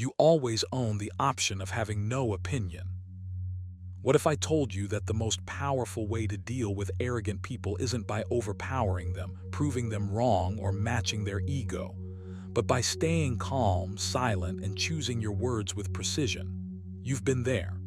You always own the option of having no opinion. What if I told you that the most powerful way to deal with arrogant people isn't by overpowering them, proving them wrong, or matching their ego, but by staying calm, silent, and choosing your words with precision? You've been there.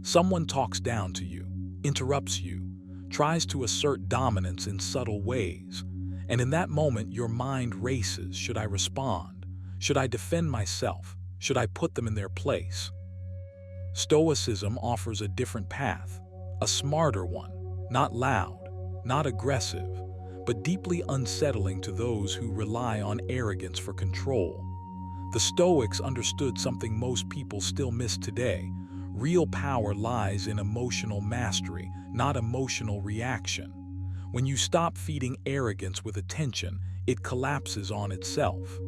Someone talks down to you, interrupts you, tries to assert dominance in subtle ways, and in that moment your mind races. Should I respond? Should I defend myself? Should I put them in their place? Stoicism offers a different path, a smarter one, not loud, not aggressive, but deeply unsettling to those who rely on arrogance for control. The Stoics understood something most people still miss today. Real power lies in emotional mastery, not emotional reaction. When you stop feeding arrogance with attention, it collapses on itself.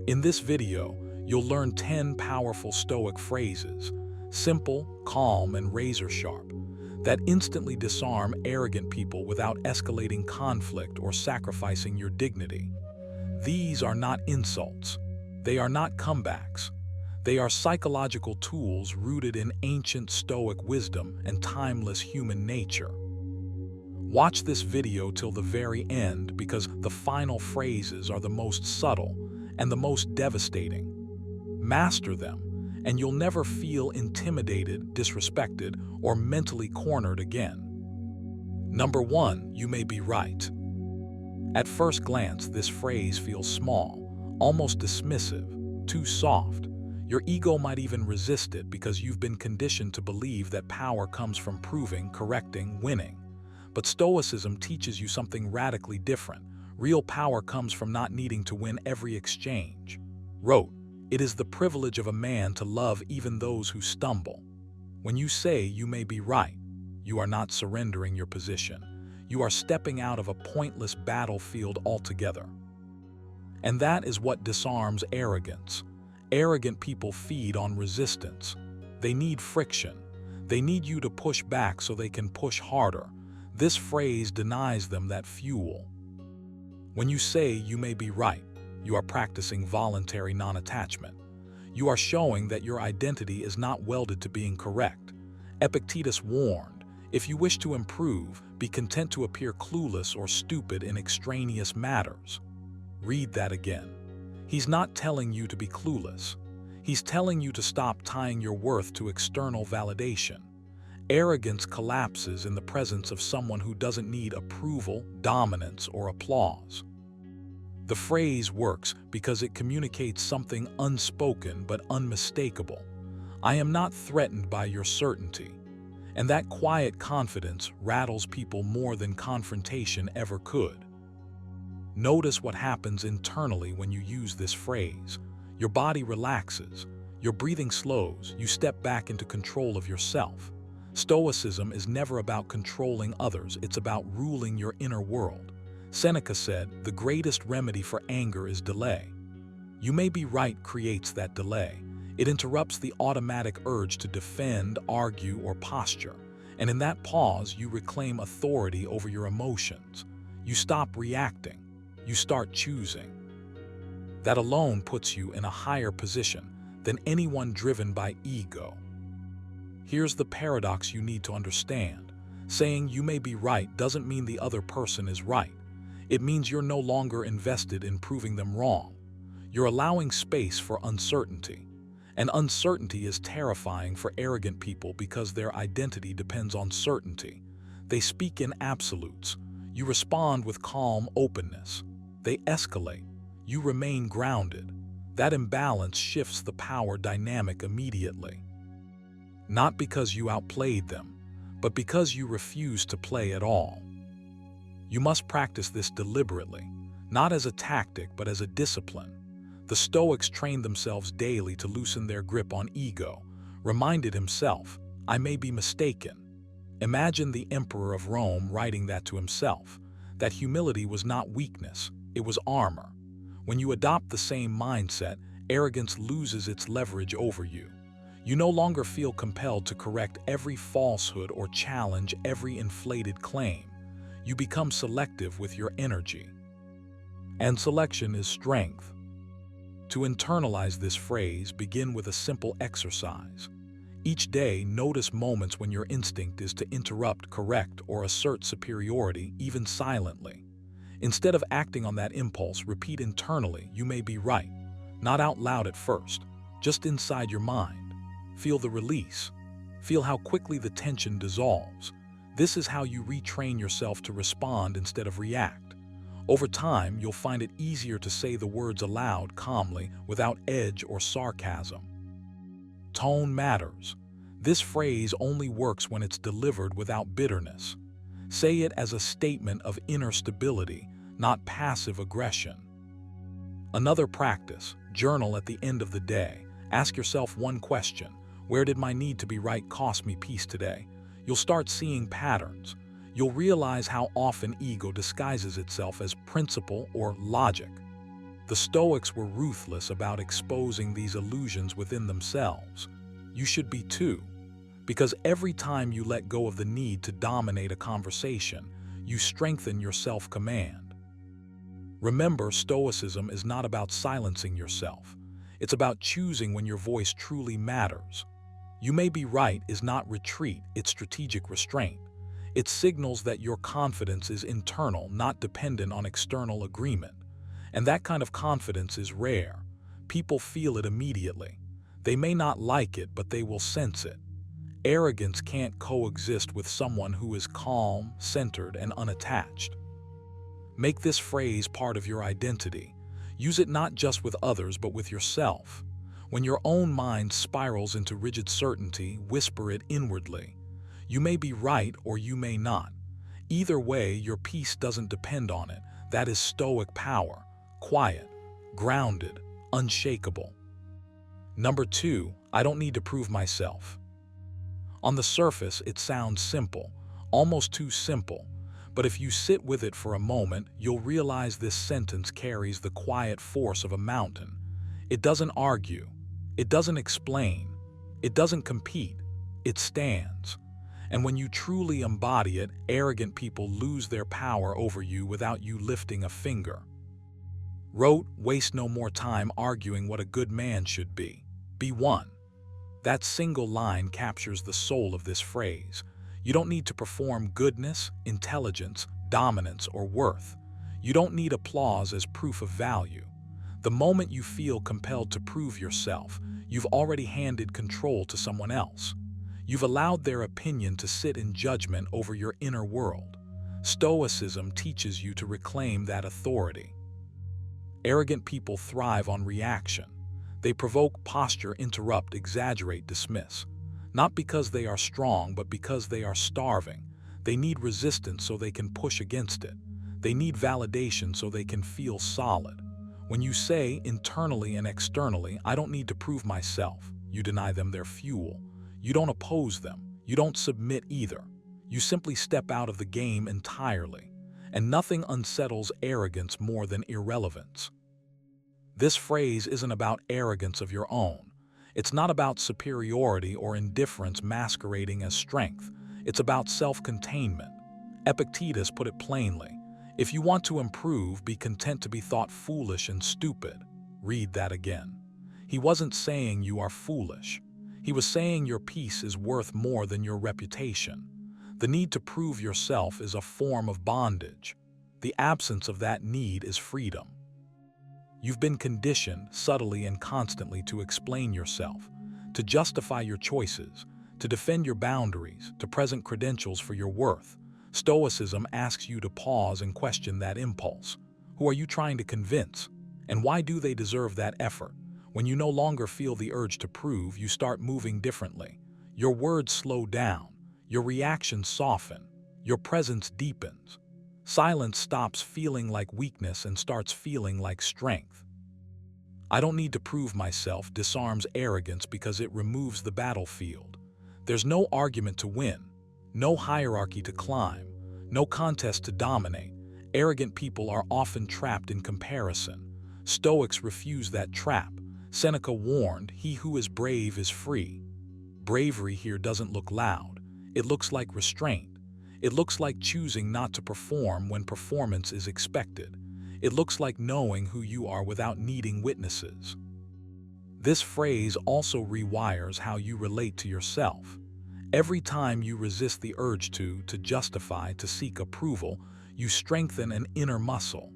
In this video, you'll learn 10 powerful Stoic phrases, simple, calm, and razor-sharp, that instantly disarm arrogant people without escalating conflict or sacrificing your dignity. These are not insults. They are not comebacks. They are psychological tools rooted in ancient Stoic wisdom and timeless human nature. Watch this video till the very end, because the final phrases are the most subtle and the most devastating. Master them, and you'll never feel intimidated, disrespected, or mentally cornered again. Number 1, you may be right. At first glance, this phrase feels small, almost dismissive, too soft. Your ego might even resist it because you've been conditioned to believe that power comes from proving, correcting, winning. But Stoicism teaches you something radically different. Real power comes from not needing to win every exchange. Wrote, "It is the privilege of a man to love even those who stumble." When you say you may be right, you are not surrendering your position. You are stepping out of a pointless battlefield altogether. And that is what disarms arrogance. Arrogant people feed on resistance. They need friction. They need you to push back so they can push harder. This phrase denies them that fuel. When you say you may be right, you are practicing voluntary non-attachment. You are showing that your identity is not welded to being correct. Epictetus warned, if you wish to improve, be content to appear clueless or stupid in extraneous matters. Read that again. He's not telling you to be clueless. He's telling you to stop tying your worth to external validation. Arrogance collapses in the presence of someone who doesn't need approval, dominance, or applause. The phrase works because it communicates something unspoken but unmistakable. I am not threatened by your certainty. And that quiet confidence rattles people more than confrontation ever could. Notice what happens internally when you use this phrase. Your body relaxes, your breathing slows, you step back into control of yourself. Stoicism is never about controlling others, it's about ruling your inner world. Seneca said, the greatest remedy for anger is delay. You may be right creates that delay. It interrupts the automatic urge to defend, argue, or posture. And in that pause, you reclaim authority over your emotions. You stop reacting. You start choosing. That alone puts you in a higher position than anyone driven by ego. Here's the paradox you need to understand. Saying you may be right doesn't mean the other person is right. It means you're no longer invested in proving them wrong. You're allowing space for uncertainty. And uncertainty is terrifying for arrogant people because their identity depends on certainty. They speak in absolutes. You respond with calm openness. They escalate. You remain grounded. That imbalance shifts the power dynamic immediately. Not because you outplayed them, but because you refuse to play at all. You must practice this deliberately, not as a tactic but as a discipline. The Stoics trained themselves daily to loosen their grip on ego, reminded himself, I may be mistaken. Imagine the emperor of Rome writing that to himself. That humility was not weakness, it was armor. When you adopt the same mindset, arrogance loses its leverage over you. You no longer feel compelled to correct every falsehood or challenge every inflated claim. You become selective with your energy. And selection is strength. To internalize this phrase, begin with a simple exercise. Each day, notice moments when your instinct is to interrupt, correct, or assert superiority, even silently. Instead of acting on that impulse, repeat internally, "You may be right." Not out loud at first, just inside your mind. Feel the release. Feel how quickly the tension dissolves. This is how you retrain yourself to respond instead of react. Over time, you'll find it easier to say the words aloud calmly, without edge or sarcasm. Tone matters. This phrase only works when it's delivered without bitterness. Say it as a statement of inner stability, not passive aggression. Another practice: journal at the end of the day. Ask yourself one question: where did my need to be right cost me peace today? You'll start seeing patterns. You'll realize how often ego disguises itself as principle or logic. The Stoics were ruthless about exposing these illusions within themselves. You should be too, because every time you let go of the need to dominate a conversation, you strengthen your self-command. Remember, Stoicism is not about silencing yourself. It's about choosing when your voice truly matters. "You may be right" is not retreat, it's strategic restraint. It signals that your confidence is internal, not dependent on external agreement. And that kind of confidence is rare. People feel it immediately. They may not like it, but they will sense it. Arrogance can't coexist with someone who is calm, centered, and unattached. Make this phrase part of your identity. Use it not just with others, but with yourself. When your own mind spirals into rigid certainty, whisper it inwardly. You may be right or you may not. Either way, your peace doesn't depend on it. That is Stoic power. Quiet, grounded, unshakable. Number 2, I don't need to prove myself. On the surface, it sounds simple, almost too simple. But if you sit with it for a moment, you'll realize this sentence carries the quiet force of a mountain. It doesn't argue. It doesn't explain. It doesn't compete. It stands. And when you truly embody it, arrogant people lose their power over you without you lifting a finger. Wrote, "Waste no more time arguing what a good man should be. Be one." That single line captures the soul of this phrase. You don't need to perform goodness, intelligence, dominance, or worth. You don't need applause as proof of value. The moment you feel compelled to prove yourself, you've already handed control to someone else. You've allowed their opinion to sit in judgment over your inner world. Stoicism teaches you to reclaim that authority. Arrogant people thrive on reaction. They provoke, posture, interrupt, exaggerate, dismiss. Not because they are strong, but because they are starving. They need resistance so they can push against it. They need validation so they can feel solid. When you say, internally and externally, "I don't need to prove myself," you deny them their fuel. You don't oppose them. You don't submit either. You simply step out of the game entirely. And nothing unsettles arrogance more than irrelevance. This phrase isn't about arrogance of your own. It's not about superiority or indifference masquerading as strength. It's about self-containment. Epictetus put it plainly: "If you want to improve, be content to be thought foolish and stupid." Read that again. He wasn't saying you are foolish. He was saying your peace is worth more than your reputation. The need to prove yourself is a form of bondage. The absence of that need is freedom. You've been conditioned, subtly and constantly, to explain yourself, to justify your choices, to defend your boundaries, to present credentials for your worth. Stoicism asks you to pause and question that impulse. Who are you trying to convince? And why do they deserve that effort? When you no longer feel the urge to prove, you start moving differently. Your words slow down. Your reactions soften. Your presence deepens. Silence stops feeling like weakness and starts feeling like strength. "I don't need to prove myself" disarms arrogance because it removes the battlefield. There's no argument to win, no hierarchy to climb, no contest to dominate. Arrogant people are often trapped in comparison. Stoics refuse that trap. Seneca warned, "He who is brave is free." Bravery here doesn't look loud. It looks like restraint. It looks like choosing not to perform when performance is expected. It looks like knowing who you are without needing witnesses. This phrase also rewires how you relate to yourself. Every time you resist the urge to justify, to seek approval, you strengthen an inner muscle.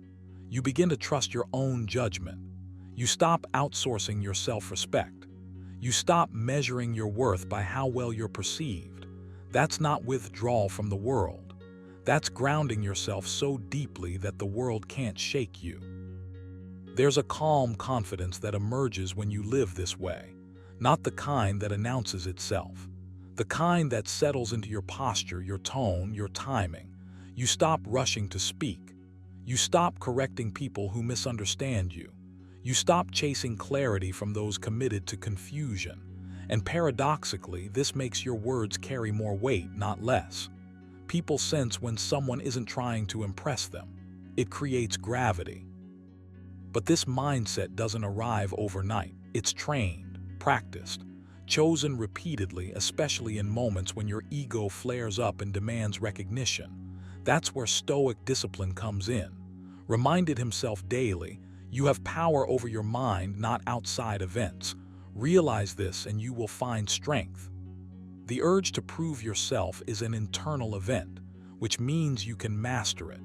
You begin to trust your own judgment. You stop outsourcing your self-respect. You stop measuring your worth by how well you're perceived. That's not withdrawal from the world. That's grounding yourself so deeply that the world can't shake you. There's a calm confidence that emerges when you live this way, not the kind that announces itself, the kind that settles into your posture, your tone, your timing. You stop rushing to speak. You stop correcting people who misunderstand you. You stop chasing clarity from those committed to confusion. And paradoxically, this makes your words carry more weight, not less. People sense when someone isn't trying to impress them. It creates gravity. But this mindset doesn't arrive overnight. It's trained, practiced, chosen repeatedly, especially in moments when your ego flares up and demands recognition. That's where Stoic discipline comes in. Reminded himself daily, you have power over your mind, not outside events. Realize this and you will find strength. The urge to prove yourself is an internal event, which means you can master it.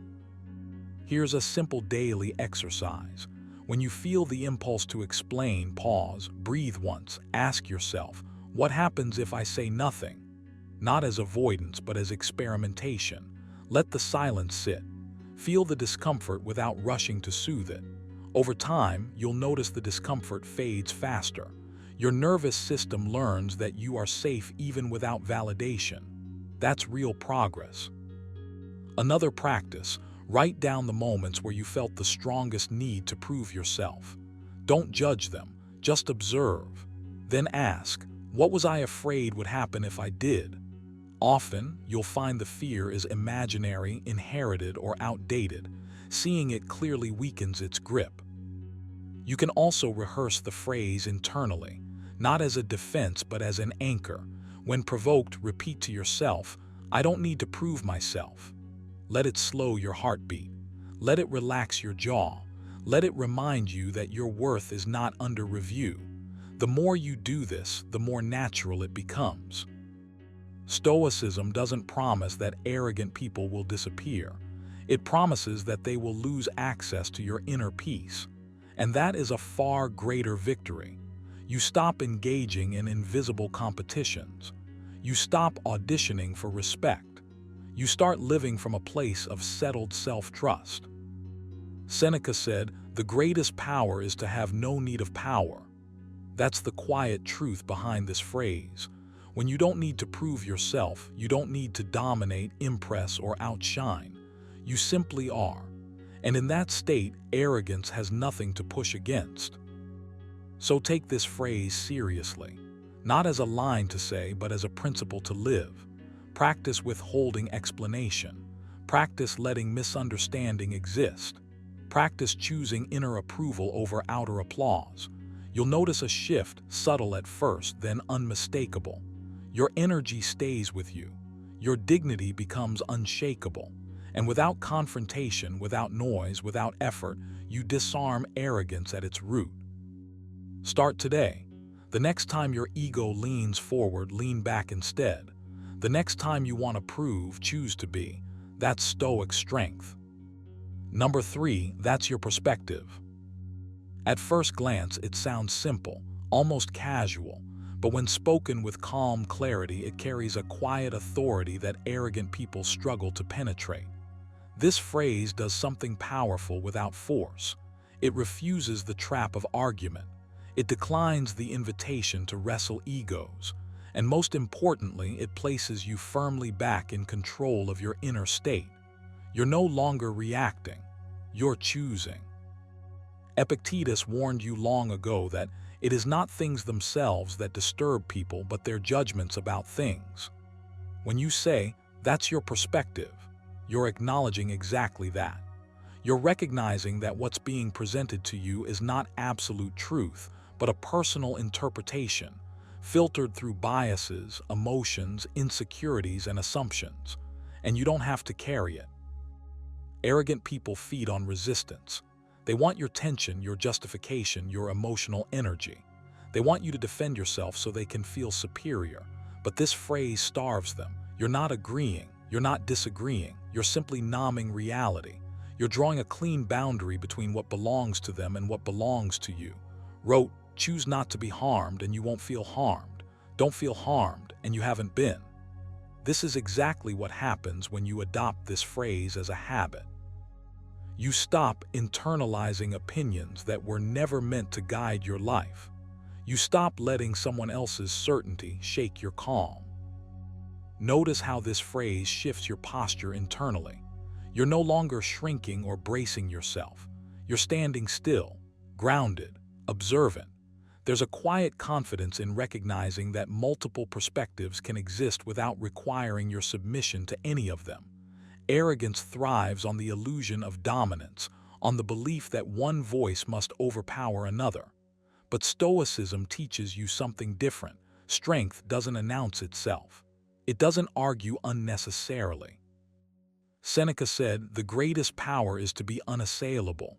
Here's a simple daily exercise. When you feel the impulse to explain, pause, breathe once, ask yourself, what happens if I say nothing? Not as avoidance, but as experimentation. Let the silence sit. Feel the discomfort without rushing to soothe it. Over time, you'll notice the discomfort fades faster. Your nervous system learns that you are safe even without validation. That's real progress. Another practice, write down the moments where you felt the strongest need to prove yourself. Don't judge them, just observe. Then ask, what was I afraid would happen if I did? Often, you'll find the fear is imaginary, inherited, or outdated. Seeing it clearly weakens its grip. You can also rehearse the phrase internally, not as a defense but as an anchor. When provoked, repeat to yourself, I don't need to prove myself. Let it slow your heartbeat. Let it relax your jaw. Let it remind you that your worth is not under review. The more you do this, the more natural it becomes. Stoicism doesn't promise that arrogant people will disappear. It promises that they will lose access to your inner peace. And that is a far greater victory. You stop engaging in invisible competitions. You stop auditioning for respect. You start living from a place of settled self-trust. Seneca said, the greatest power is to have no need of power. That's the quiet truth behind this phrase. When you don't need to prove yourself, you don't need to dominate, impress, or outshine. You simply are. And in that state, arrogance has nothing to push against. So take this phrase seriously, not as a line to say, but as a principle to live. Practice withholding explanation. Practice letting misunderstanding exist. Practice choosing inner approval over outer applause. You'll notice a shift, subtle at first, then unmistakable. Your energy stays with you. Your dignity becomes unshakable. And without confrontation, without noise, without effort, you disarm arrogance at its root. Start today. The next time your ego leans forward, lean back instead. The next time you want to prove, choose to be. That's Stoic strength. Number 3, that's your perspective. At first glance, it sounds simple, almost casual, but when spoken with calm clarity, it carries a quiet authority that arrogant people struggle to penetrate. This phrase does something powerful without force. It refuses the trap of argument. It declines the invitation to wrestle egos. And most importantly, it places you firmly back in control of your inner state. You're no longer reacting. You're choosing. Epictetus warned you long ago that it is not things themselves that disturb people, but their judgments about things. When you say, that's your perspective, you're acknowledging exactly that. You're recognizing that what's being presented to you is not absolute truth, but a personal interpretation, filtered through biases, emotions, insecurities, and assumptions. And you don't have to carry it. Arrogant people feed on resistance. They want your tension, your justification, your emotional energy. They want you to defend yourself so they can feel superior. But this phrase starves them. You're not agreeing. You're not disagreeing. You're simply numbing reality. You're drawing a clean boundary between what belongs to them and what belongs to you. Wrote, choose not to be harmed and you won't feel harmed. Don't feel harmed and you haven't been. This is exactly what happens when you adopt this phrase as a habit. You stop internalizing opinions that were never meant to guide your life. You stop letting someone else's certainty shake your calm. Notice how this phrase shifts your posture internally. You're no longer shrinking or bracing yourself. You're standing still, grounded, observant. There's a quiet confidence in recognizing that multiple perspectives can exist without requiring your submission to any of them. Arrogance thrives on the illusion of dominance, on the belief that one voice must overpower another. But Stoicism teaches you something different. Strength doesn't announce itself. It doesn't argue unnecessarily. Seneca said, "The greatest power is to be unassailable."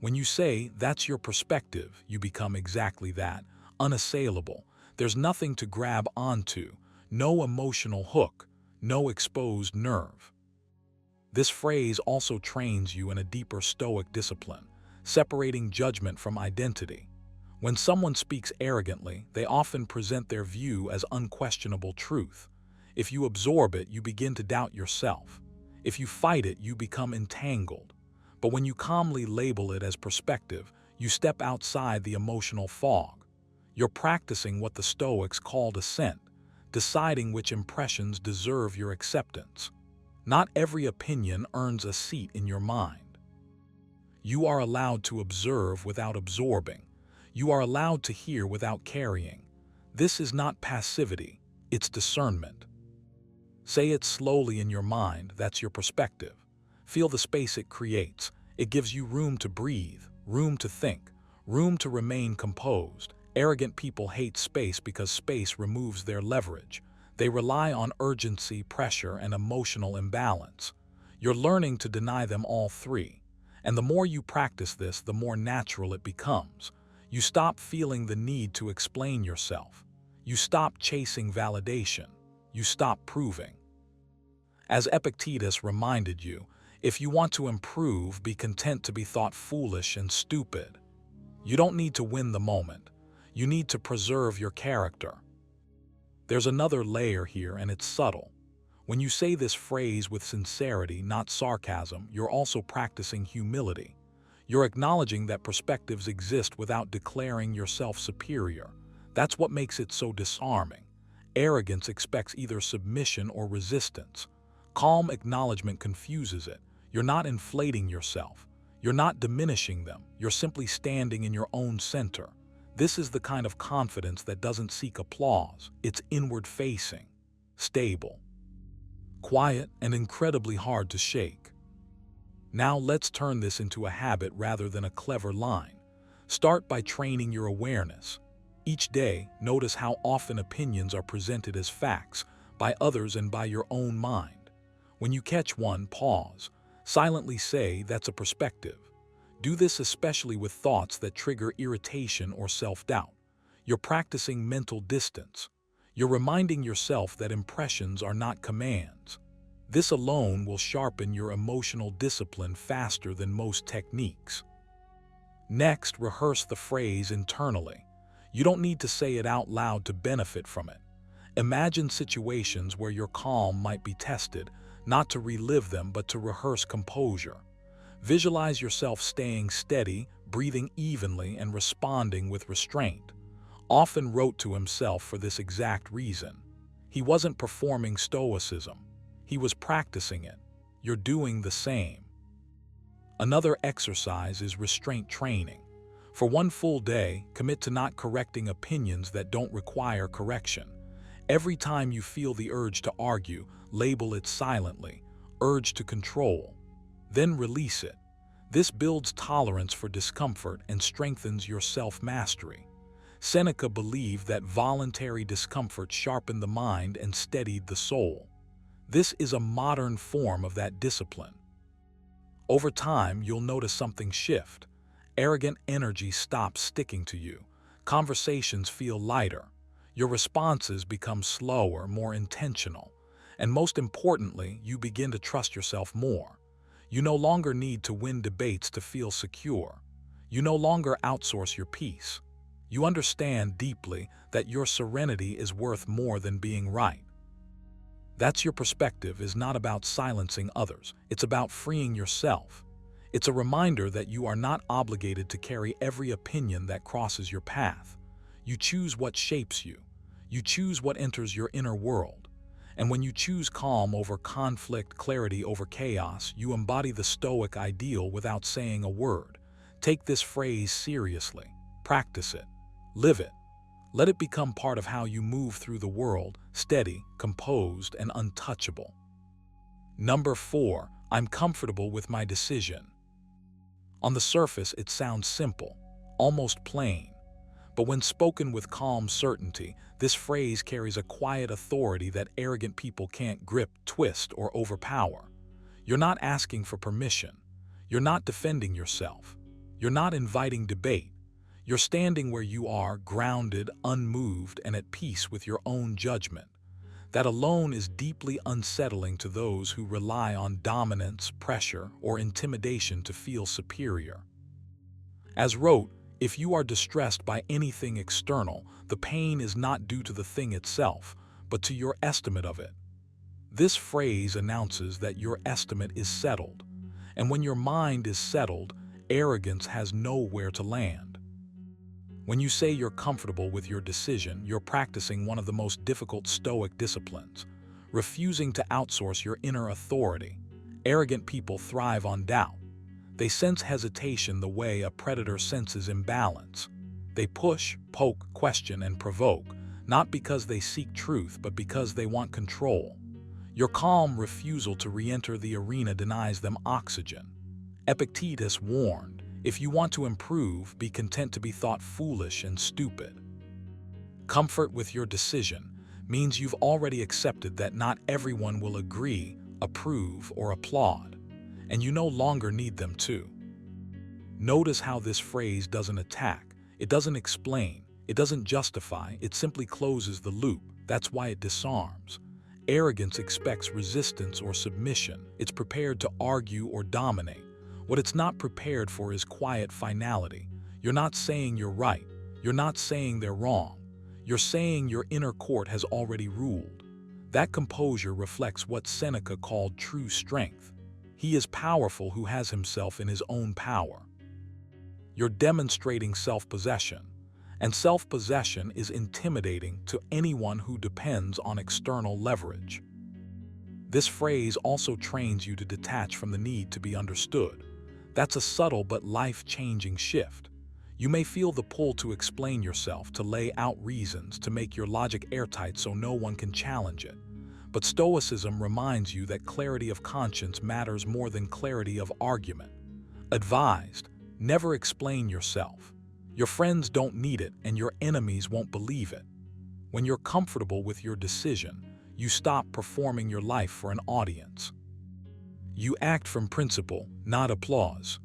When you say that's your perspective, you become exactly that, unassailable. There's nothing to grab onto, no emotional hook, no exposed nerve. This phrase also trains you in a deeper Stoic discipline, separating judgment from identity. When someone speaks arrogantly, they often present their view as unquestionable truth. If you absorb it, you begin to doubt yourself. If you fight it, you become entangled. But when you calmly label it as perspective, you step outside the emotional fog. You're practicing what the Stoics called assent, deciding which impressions deserve your acceptance. Not every opinion earns a seat in your mind. You are allowed to observe without absorbing. You are allowed to hear without carrying. This is not passivity, it's discernment. Say it slowly in your mind, that's your perspective. Feel the space it creates. It gives you room to breathe, room to think, room to remain composed. Arrogant people hate space because space removes their leverage. They rely on urgency, pressure, and emotional imbalance. You're learning to deny them all three. And the more you practice this, the more natural it becomes. You stop feeling the need to explain yourself. You stop chasing validation. You stop proving. As Epictetus reminded you, if you want to improve, be content to be thought foolish and stupid. You don't need to win the moment. You need to preserve your character. There's another layer here, and it's subtle. When you say this phrase with sincerity, not sarcasm, you're also practicing humility. You're acknowledging that perspectives exist without declaring yourself superior. That's what makes it so disarming. Arrogance expects either submission or resistance. Calm acknowledgement confuses it. You're not inflating yourself. You're not diminishing them. You're simply standing in your own center. This is the kind of confidence that doesn't seek applause. It's inward-facing, stable, quiet, and incredibly hard to shake. Now let's turn this into a habit rather than a clever line. Start by training your awareness. Each day, notice how often opinions are presented as facts by others and by your own mind. When you catch one, pause. Silently say, "That's a perspective." Do this especially with thoughts that trigger irritation or self-doubt. You're practicing mental distance. You're reminding yourself that impressions are not commands. This alone will sharpen your emotional discipline faster than most techniques. Next, rehearse the phrase internally. You don't need to say it out loud to benefit from it. Imagine situations where your calm might be tested, not to relive them, but to rehearse composure. Visualize yourself staying steady, breathing evenly, and responding with restraint. Often wrote to himself for this exact reason. He wasn't performing Stoicism. He was practicing it. You're doing the same. Another exercise is restraint training. For one full day, commit to not correcting opinions that don't require correction. Every time you feel the urge to argue, label it silently, urge to control. Then release it. This builds tolerance for discomfort and strengthens your self-mastery. Seneca believed that voluntary discomfort sharpened the mind and steadied the soul. This is a modern form of that discipline. Over time, you'll notice something shift. Arrogant energy stops sticking to you. Conversations feel lighter. Your responses become slower, more intentional. And most importantly, you begin to trust yourself more. You no longer need to win debates to feel secure. You no longer outsource your peace. You understand deeply that your serenity is worth more than being right. That's your perspective is not about silencing others. It's about freeing yourself. It's a reminder that you are not obligated to carry every opinion that crosses your path. You choose what shapes you. You choose what enters your inner world. And when you choose calm over conflict, clarity over chaos, you embody the Stoic ideal without saying a word. Take this phrase seriously. Practice it. Live it. Let it become part of how you move through the world, steady, composed, and untouchable. Number 4, I'm comfortable with my decision. On the surface, it sounds simple, almost plain. But when spoken with calm certainty, this phrase carries a quiet authority that arrogant people can't grip, twist, or overpower. You're not asking for permission. You're not defending yourself. You're not inviting debate. You're standing where you are, grounded, unmoved, and at peace with your own judgment. That alone is deeply unsettling to those who rely on dominance, pressure, or intimidation to feel superior. As wrote, if you are distressed by anything external, the pain is not due to the thing itself, but to your estimate of it. This phrase announces that your estimate is settled, and when your mind is settled, arrogance has nowhere to land. When you say you're comfortable with your decision, you're practicing one of the most difficult Stoic disciplines, refusing to outsource your inner authority. Arrogant people thrive on doubt. They sense hesitation the way a predator senses imbalance. They push, poke, question, and provoke, not because they seek truth, but because they want control. Your calm refusal to re-enter the arena denies them oxygen. Epictetus warned, if you want to improve, be content to be thought foolish and stupid. Comfort with your decision means you've already accepted that not everyone will agree, approve, or applaud, and you no longer need them to. Notice how this phrase doesn't attack, it doesn't explain, it doesn't justify, it simply closes the loop. That's why it disarms. Arrogance expects resistance or submission. It's prepared to argue or dominate. What it's not prepared for is quiet finality. You're not saying you're right. You're not saying they're wrong. You're saying your inner court has already ruled. That composure reflects what Seneca called true strength. He is powerful who has himself in his own power. You're demonstrating self-possession, and self-possession is intimidating to anyone who depends on external leverage. This phrase also trains you to detach from the need to be understood. That's a subtle but life-changing shift. You may feel the pull to explain yourself, to lay out reasons, to make your logic airtight so no one can challenge it. But Stoicism reminds you that clarity of conscience matters more than clarity of argument. Advised, never explain yourself. Your friends don't need it, and your enemies won't believe it. When you're comfortable with your decision, you stop performing your life for an audience. You act from principle, not applause.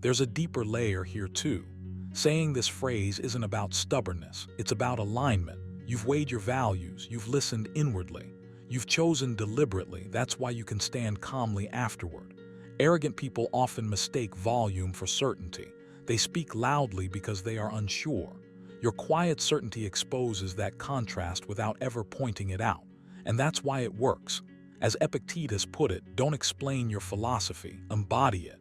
There's a deeper layer here too. Saying this phrase isn't about stubbornness, it's about alignment. You've weighed your values, you've listened inwardly, you've chosen deliberately. That's why you can stand calmly afterward. Arrogant people often mistake volume for certainty. They speak loudly because they are unsure. Your quiet certainty exposes that contrast without ever pointing it out. And that's why it works. As Epictetus put it, don't explain your philosophy, embody it.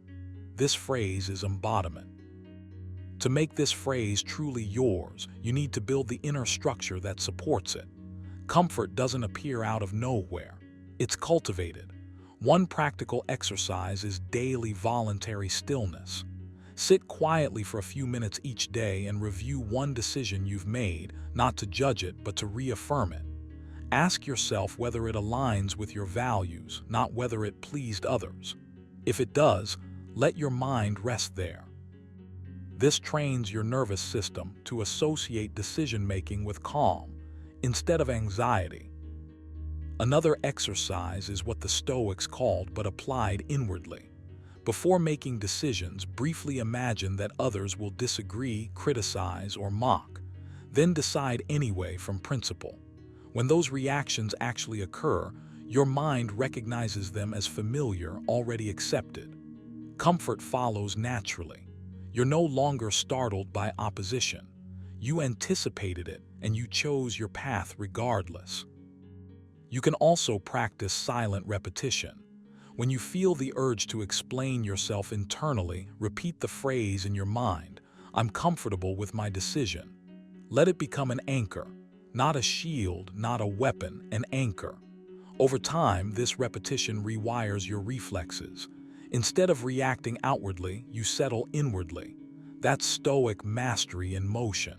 This phrase is embodiment. To make this phrase truly yours, you need to build the inner structure that supports it. Comfort doesn't appear out of nowhere. It's cultivated. One practical exercise is daily voluntary stillness. Sit quietly for a few minutes each day and review one decision you've made, not to judge it, but to reaffirm it. Ask yourself whether it aligns with your values, not whether it pleased others. If it does, let your mind rest there. This trains your nervous system to associate decision-making with calm, instead of anxiety. Another exercise is what the Stoics called but applied inwardly. Before making decisions, briefly imagine that others will disagree, criticize, or mock. Then decide anyway from principle. When those reactions actually occur, your mind recognizes them as familiar, already accepted. Comfort follows naturally. You're no longer startled by opposition. You anticipated it, and you chose your path regardless. You can also practice silent repetition. When you feel the urge to explain yourself internally, repeat the phrase in your mind, "I'm comfortable with my decision." Let it become an anchor, not a shield, not a weapon, an anchor. Over time, this repetition rewires your reflexes. Instead of reacting outwardly, you settle inwardly. That's Stoic mastery in motion.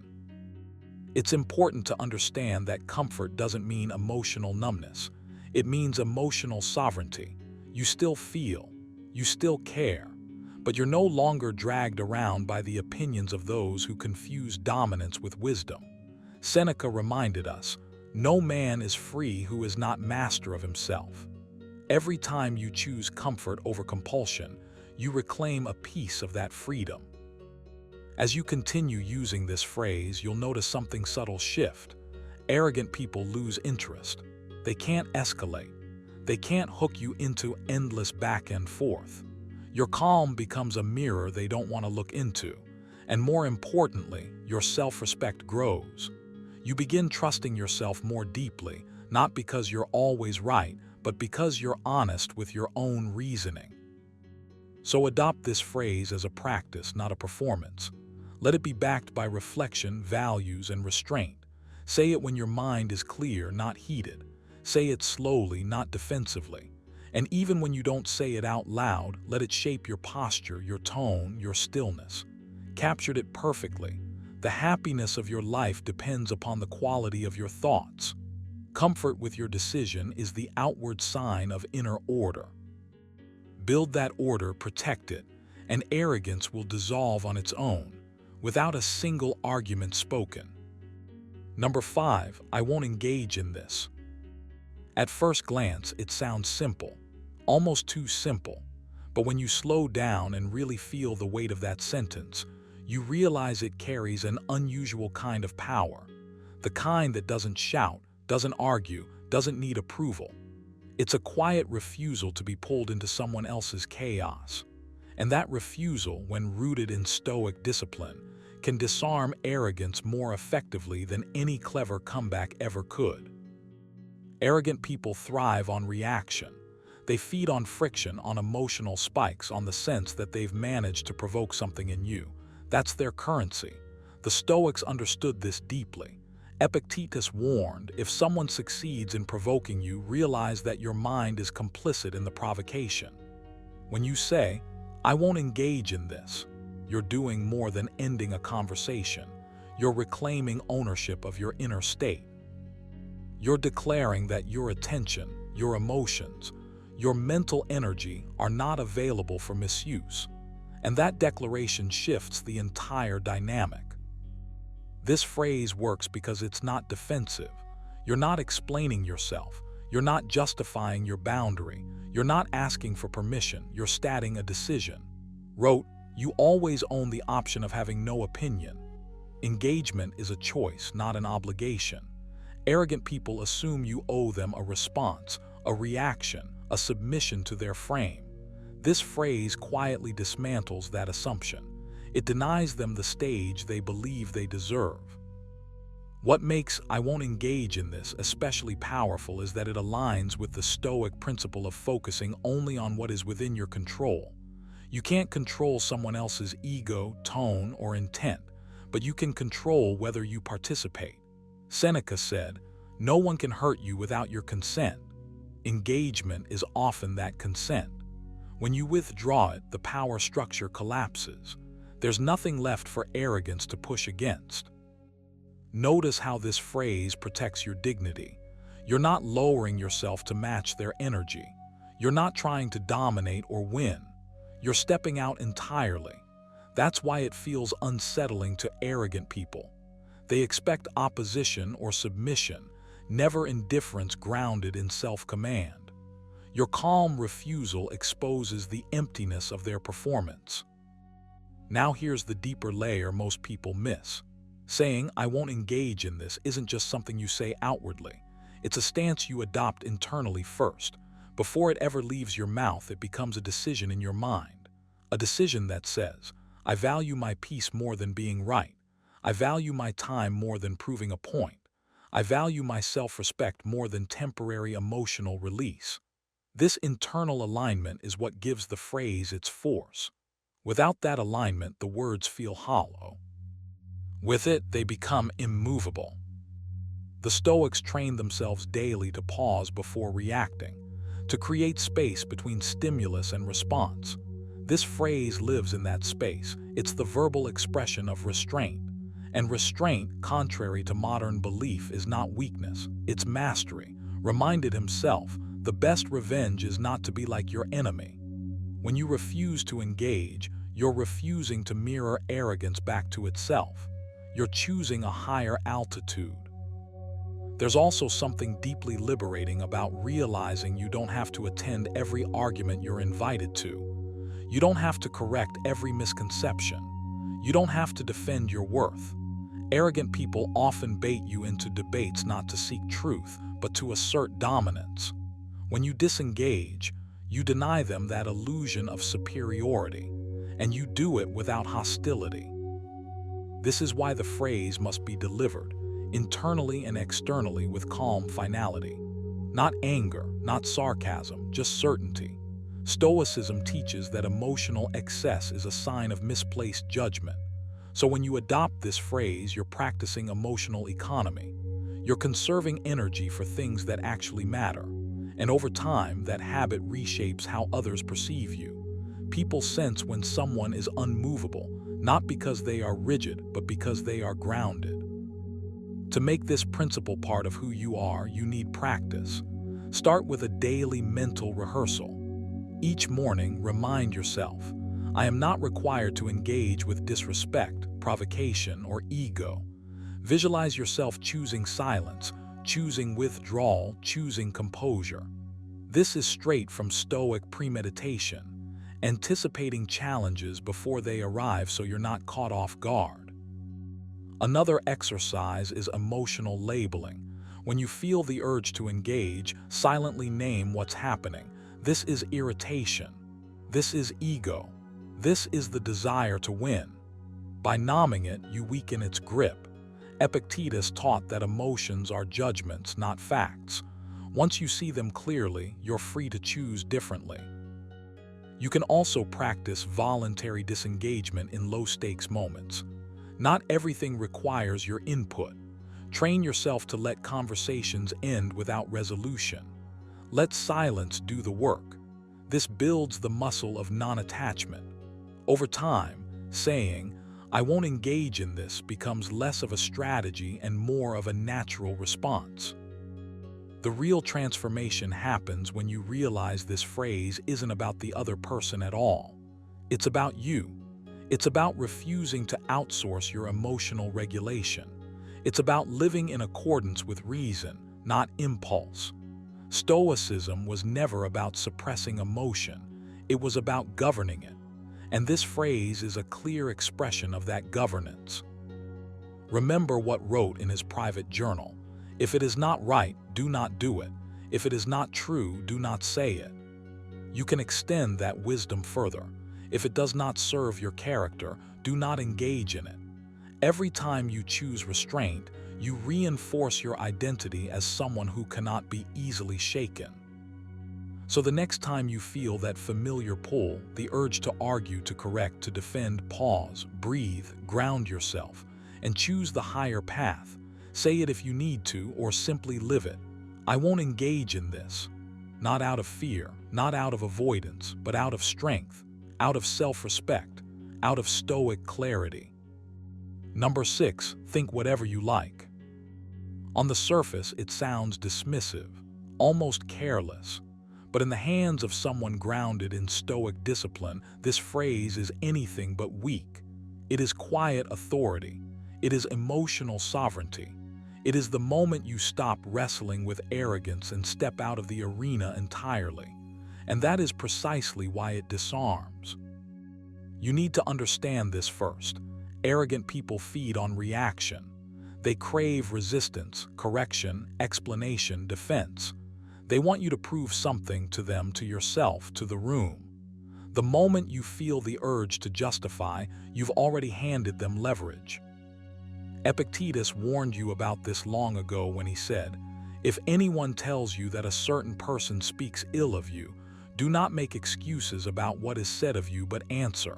It's important to understand that comfort doesn't mean emotional numbness. It means emotional sovereignty. You still feel, you still care, but you're no longer dragged around by the opinions of those who confuse dominance with wisdom. Seneca reminded us, "No man is free who is not master of himself." Every time you choose comfort over compulsion, you reclaim a piece of that freedom. As you continue using this phrase, you'll notice something subtle shift. Arrogant people lose interest. They can't escalate. They can't hook you into endless back and forth. Your calm becomes a mirror they don't want to look into. And more importantly, your self-respect grows. You begin trusting yourself more deeply, not because you're always right, but because you're honest with your own reasoning. So adopt this phrase as a practice, not a performance. Let it be backed by reflection, values, and restraint. Say it when your mind is clear, not heated. Say it slowly, not defensively. And even when you don't say it out loud, let it shape your posture, your tone, your stillness. Captured it perfectly. The happiness of your life depends upon the quality of your thoughts. Comfort with your decision is the outward sign of inner order. Build that order, protect it, and arrogance will dissolve on its own, without a single argument spoken. Number 5, I won't engage in this. At first glance, it sounds simple, almost too simple. But when you slow down and really feel the weight of that sentence, you realize it carries an unusual kind of power. The kind that doesn't shout, doesn't argue, doesn't need approval. It's a quiet refusal to be pulled into someone else's chaos. And that refusal, when rooted in Stoic discipline, can disarm arrogance more effectively than any clever comeback ever could. Arrogant people thrive on reaction. They feed on friction, on emotional spikes, on the sense that they've managed to provoke something in you. That's their currency. The Stoics understood this deeply. Epictetus warned, if someone succeeds in provoking you, realize that your mind is complicit in the provocation. When you say, "I won't engage in this," you're doing more than ending a conversation. You're reclaiming ownership of your inner state. You're declaring that your attention, your emotions, your mental energy are not available for misuse. And that declaration shifts the entire dynamic. This phrase works because it's not defensive. You're not explaining yourself. You're not justifying your boundary. You're not asking for permission. You're stating a decision. Wrote, "You always own the option of having no opinion." Engagement is a choice, not an obligation. Arrogant people assume you owe them a response, a reaction, a submission to their frame. This phrase quietly dismantles that assumption. It denies them the stage they believe they deserve. What makes "I won't engage in this" especially powerful is that it aligns with the Stoic principle of focusing only on what is within your control. You can't control someone else's ego, tone, or intent, but you can control whether you participate. Seneca said, "No one can hurt you without your consent." Engagement is often that consent. When you withdraw it, the power structure collapses. There's nothing left for arrogance to push against. Notice how this phrase protects your dignity. You're not lowering yourself to match their energy. You're not trying to dominate or win. You're stepping out entirely. That's why it feels unsettling to arrogant people. They expect opposition or submission, never indifference grounded in self-command. Your calm refusal exposes the emptiness of their performance. Now here's the deeper layer most people miss. Saying, "I won't engage in this," isn't just something you say outwardly. It's a stance you adopt internally first. Before it ever leaves your mouth, it becomes a decision in your mind. A decision that says, "I value my peace more than being right. I value my time more than proving a point. I value my self-respect more than temporary emotional release." This internal alignment is what gives the phrase its force. Without that alignment, the words feel hollow. With it, they become immovable. The Stoics trained themselves daily to pause before reacting, to create space between stimulus and response. This phrase lives in that space. It's the verbal expression of restraint. And restraint, contrary to modern belief, is not weakness, it's mastery. Reminded himself, the best revenge is not to be like your enemy. When you refuse to engage, you're refusing to mirror arrogance back to itself. You're choosing a higher altitude. There's also something deeply liberating about realizing you don't have to attend every argument you're invited to. You don't have to correct every misconception. You don't have to defend your worth. Arrogant people often bait you into debates not to seek truth, but to assert dominance. When you disengage, you deny them that illusion of superiority, and you do it without hostility. This is why the phrase must be delivered, internally and externally, with calm finality. Not anger, not sarcasm, just certainty. Stoicism teaches that emotional excess is a sign of misplaced judgment. So when you adopt this phrase, you're practicing emotional economy. You're conserving energy for things that actually matter. And over time, that habit reshapes how others perceive you. People sense when someone is unmovable, not because they are rigid, but because they are grounded. To make this principle part of who you are, you need practice. Start with a daily mental rehearsal. Each morning, remind yourself, I am not required to engage with disrespect, provocation, or ego. Visualize yourself choosing silence, choosing withdrawal, choosing composure. This is straight from Stoic premeditation, anticipating challenges before they arrive so you're not caught off guard. Another exercise is emotional labeling. When you feel the urge to engage, silently name what's happening. This is irritation. This is ego. This is the desire to win. By numbing it, you weaken its grip. Epictetus taught that emotions are judgments, not facts. Once you see them clearly, you're free to choose differently. You can also practice voluntary disengagement in low-stakes moments. Not everything requires your input. Train yourself to let conversations end without resolution. Let silence do the work. This builds the muscle of non-attachment. Over time, saying, "I won't engage in this," becomes less of a strategy and more of a natural response. The real transformation happens when you realize this phrase isn't about the other person at all. It's about you. It's about refusing to outsource your emotional regulation. It's about living in accordance with reason, not impulse. Stoicism was never about suppressing emotion. It was about governing it. And this phrase is a clear expression of that governance. Remember what wrote in his private journal. If it is not right, do not do it. If it is not true, do not say it. You can extend that wisdom further. If it does not serve your character, do not engage in it. Every time you choose restraint, you reinforce your identity as someone who cannot be easily shaken. So the next time you feel that familiar pull, the urge to argue, to correct, to defend, pause, breathe, ground yourself, and choose the higher path. Say it if you need to, or simply live it. I won't engage in this. Not out of fear, not out of avoidance, but out of strength, out of self-respect, out of Stoic clarity. Number 6, think whatever you like. On the surface, it sounds dismissive, almost careless. But in the hands of someone grounded in Stoic discipline, this phrase is anything but weak. It is quiet authority. It is emotional sovereignty. It is the moment you stop wrestling with arrogance and step out of the arena entirely. and that is precisely why it disarms. You need to understand this first. Arrogant people feed on reaction. They crave resistance, correction, explanation, defense. They want you to prove something to them, to yourself, to the room. The moment you feel the urge to justify, you've already handed them leverage. Epictetus warned you about this long ago when he said, "If anyone tells you that a certain person speaks ill of you, do not make excuses about what is said of you, but answer,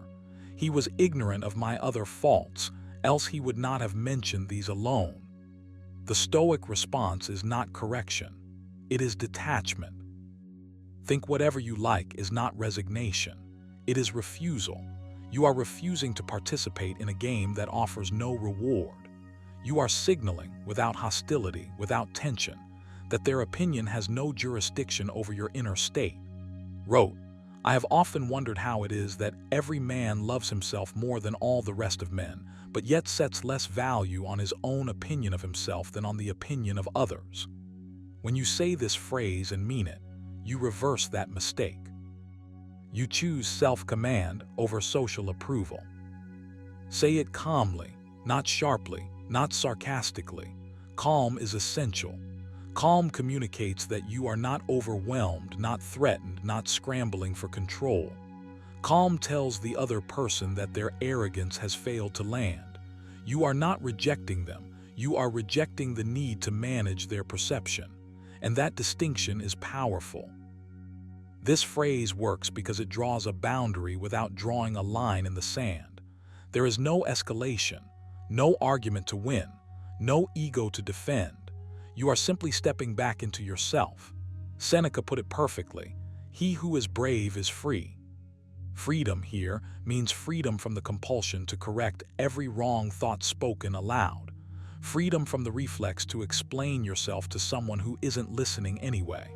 'He was ignorant of my other faults, else he would not have mentioned these alone.'" The Stoic response is not correction. It is detachment. Think whatever you like is not resignation. It is refusal. You are refusing to participate in a game that offers no reward. You are signaling, without hostility, without tension, that their opinion has no jurisdiction over your inner state. Wrote, "I have often wondered how it is that every man loves himself more than all the rest of men, but yet sets less value on his own opinion of himself than on the opinion of others." When you say this phrase and mean it, you reverse that mistake. You choose self-command over social approval. Say it calmly, not sharply, not sarcastically. Calm is essential. Calm communicates that you are not overwhelmed, not threatened, not scrambling for control. Calm tells the other person that their arrogance has failed to land. You are not rejecting them. You are rejecting the need to manage their perception. And that distinction is powerful. This phrase works because it draws a boundary without drawing a line in the sand. There is no escalation, no argument to win, no ego to defend. You are simply stepping back into yourself. Seneca put it perfectly, "He who is brave is free." Freedom here means freedom from the compulsion to correct every wrong thought spoken aloud. Freedom from the reflex to explain yourself to someone who isn't listening anyway.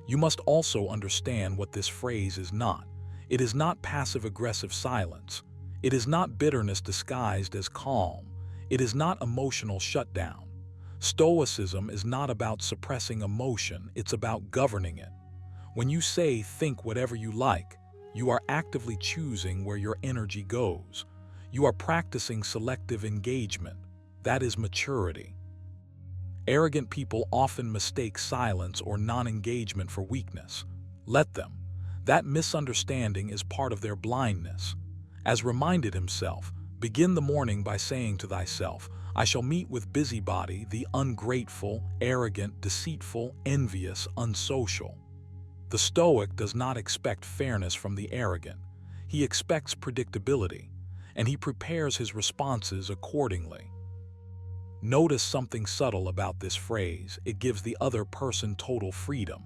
You must also understand what this phrase is not. It is not passive-aggressive silence. It is not bitterness disguised as calm. It is not emotional shutdown. Stoicism is not about suppressing emotion, it's about governing it. When you say think whatever you like, you are actively choosing where your energy goes. You are practicing selective engagement. That is maturity. Arrogant people often mistake silence or non-engagement for weakness. Let them. That misunderstanding is part of their blindness. As reminded himself, begin the morning by saying to thyself, "I shall meet with busybody, the ungrateful, arrogant, deceitful, envious, unsocial." The Stoic does not expect fairness from the arrogant. He expects predictability, and he prepares his responses accordingly. Notice something subtle about this phrase. It gives the other person total freedom.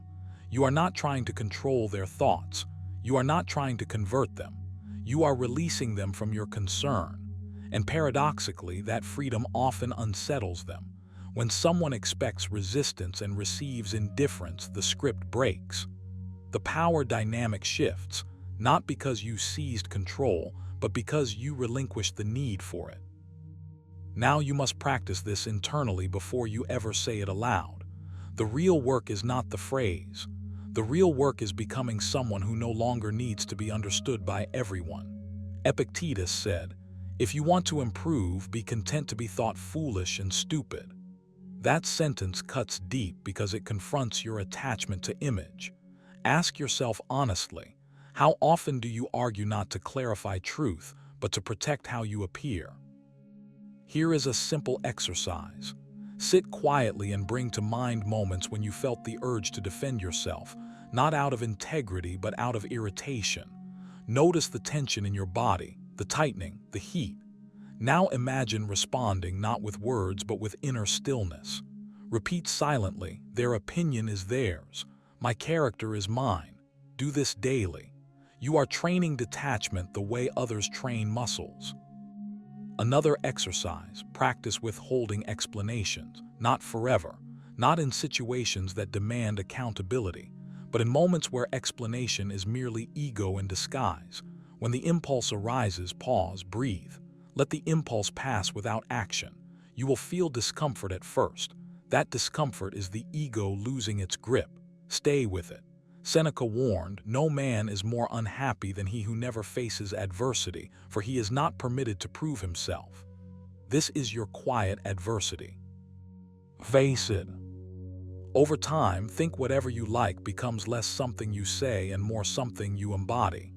You are not trying to control their thoughts. You are not trying to convert them. You are releasing them from your concern. And paradoxically, that freedom often unsettles them. When someone expects resistance and receives indifference, the script breaks. The power dynamic shifts, not because you seized control, but because you relinquished the need for it. Now you must practice this internally before you ever say it aloud. The real work is not the phrase. The real work is becoming someone who no longer needs to be understood by everyone. Epictetus said, "If you want to improve, be content to be thought foolish and stupid." That sentence cuts deep because it confronts your attachment to image. Ask yourself honestly, how often do you argue not to clarify truth, but to protect how you appear? Here is a simple exercise. Sit quietly and bring to mind moments when you felt the urge to defend yourself, not out of integrity but out of irritation. Notice the tension in your body, the tightening, the heat. Now imagine responding not with words but with inner stillness. Repeat silently, "Their opinion is theirs. My character is mine." Do this daily. You are training detachment the way others train muscles. Another exercise, practice withholding explanations, not forever, not in situations that demand accountability, but in moments where explanation is merely ego in disguise. When the impulse arises, pause, breathe. Let the impulse pass without action. You will feel discomfort at first. That discomfort is the ego losing its grip. Stay with it. Seneca warned, "No man is more unhappy than he who never faces adversity, for he is not permitted to prove himself." This is your quiet adversity. Face it. Over time, think whatever you like becomes less something you say and more something you embody.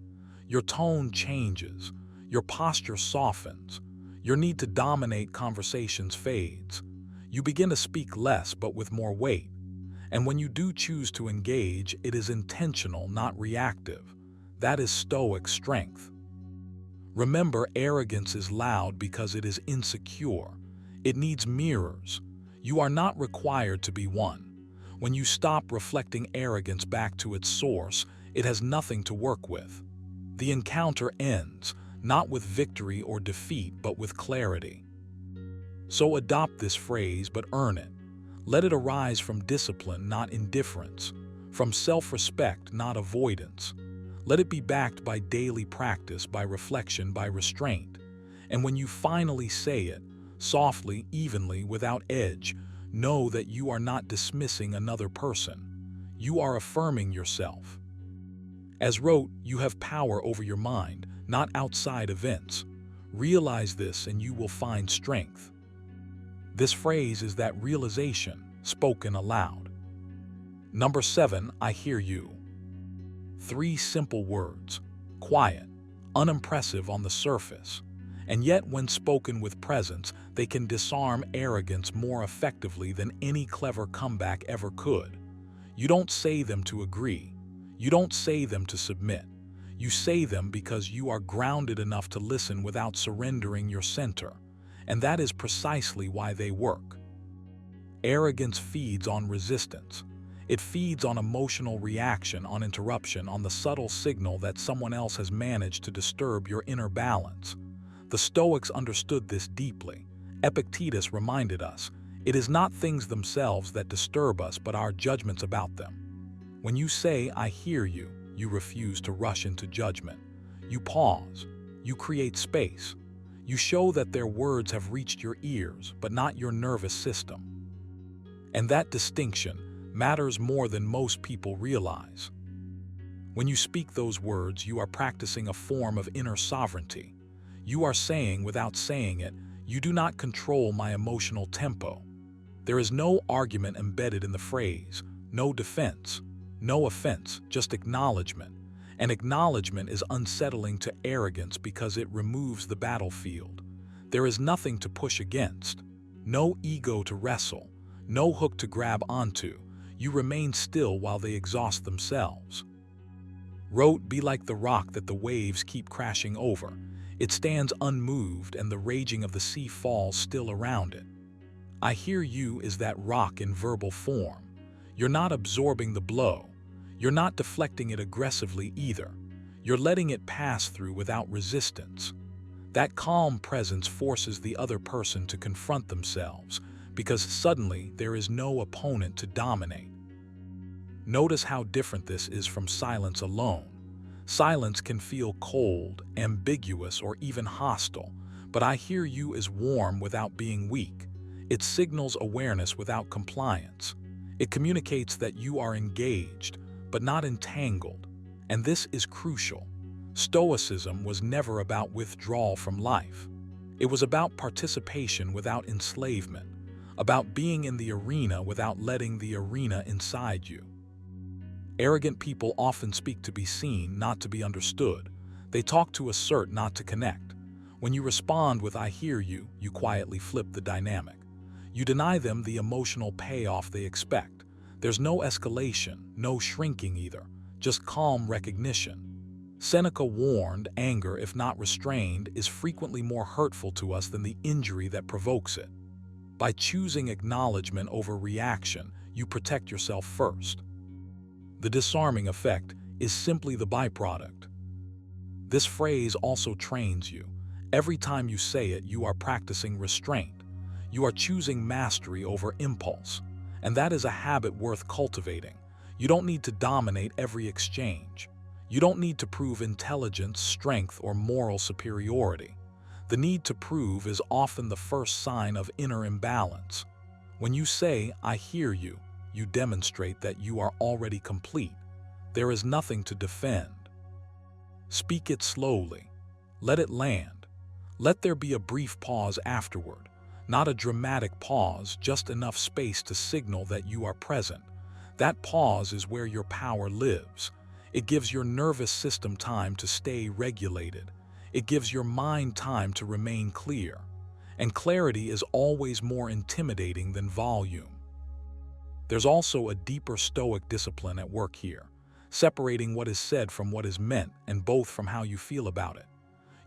Your tone changes. Your posture softens. Your need to dominate conversations fades. You begin to speak less but with more weight. And when you do choose to engage, it is intentional, not reactive. That is Stoic strength. Remember, arrogance is loud because it is insecure. It needs mirrors. You are not required to be one. When you stop reflecting arrogance back to its source, it has nothing to work with. The encounter ends, not with victory or defeat, but with clarity. So adopt this phrase, but earn it. Let it arise from discipline, not indifference, from self-respect, not avoidance. Let it be backed by daily practice, by reflection, by restraint. And when you finally say it, softly, evenly, without edge, know that you are not dismissing another person. You are affirming yourself. As wrote, you have power over your mind, not outside events. Realize this and you will find strength. This phrase is that realization, spoken aloud. Number 7, I hear you. 3 simple words, quiet, unimpressive on the surface, and yet when spoken with presence, they can disarm arrogance more effectively than any clever comeback ever could. You don't say them to agree. You don't say them to submit. You say them because you are grounded enough to listen without surrendering your center. And that is precisely why they work. Arrogance feeds on resistance. It feeds on emotional reaction, on interruption, on the subtle signal that someone else has managed to disturb your inner balance. The Stoics understood this deeply. Epictetus reminded us, it is not things themselves that disturb us, but our judgments about them. When you say, I hear you, you refuse to rush into judgment. You pause. You create space. You show that their words have reached your ears, but not your nervous system. And that distinction matters more than most people realize. When you speak those words, you are practicing a form of inner sovereignty. You are saying, without saying it, you do not control my emotional tempo. There is no argument embedded in the phrase, no defense, no offense, just acknowledgement. And acknowledgement is unsettling to arrogance because it removes the battlefield. There is nothing to push against, no ego to wrestle, no hook to grab onto. You remain still while they exhaust themselves. Wrote, be like the rock that the waves keep crashing over. It stands unmoved and the raging of the sea falls still around it. I hear you is that rock in verbal form. You're not absorbing the blow. You're not deflecting it aggressively either. You're letting it pass through without resistance. That calm presence forces the other person to confront themselves because suddenly there is no opponent to dominate. Notice how different this is from silence alone. Silence can feel cold, ambiguous, or even hostile, but I hear you is warm without being weak. It signals awareness without compliance. It communicates that you are engaged, but not entangled. And this is crucial. Stoicism was never about withdrawal from life. It was about participation without enslavement, about being in the arena without letting the arena inside you. Arrogant people often speak to be seen, not to be understood. They talk to assert, not to connect. When you respond with I hear you, you quietly flip the dynamic. You deny them the emotional payoff they expect. There's no escalation, no shrinking either, just calm recognition. Seneca warned, anger, if not restrained, is frequently more hurtful to us than the injury that provokes it. By choosing acknowledgement over reaction, you protect yourself first. The disarming effect is simply the byproduct. This phrase also trains you. Every time you say it, you are practicing restraint. You are choosing mastery over impulse. And that is a habit worth cultivating. You don't need to dominate every exchange. You don't need to prove intelligence, strength, or moral superiority. The need to prove is often the first sign of inner imbalance. When you say, I hear you, you demonstrate that you are already complete. there is nothing to defend. Speak it slowly. Let it land. Let there be a brief pause afterward, not a dramatic pause, just enough space to signal that you are present. That pause is where your power lives. It gives your nervous system time to stay regulated. It gives your mind time to remain clear. And clarity is always more intimidating than volume. There's also a deeper Stoic discipline at work here, separating what is said from what is meant, and both from how you feel about it.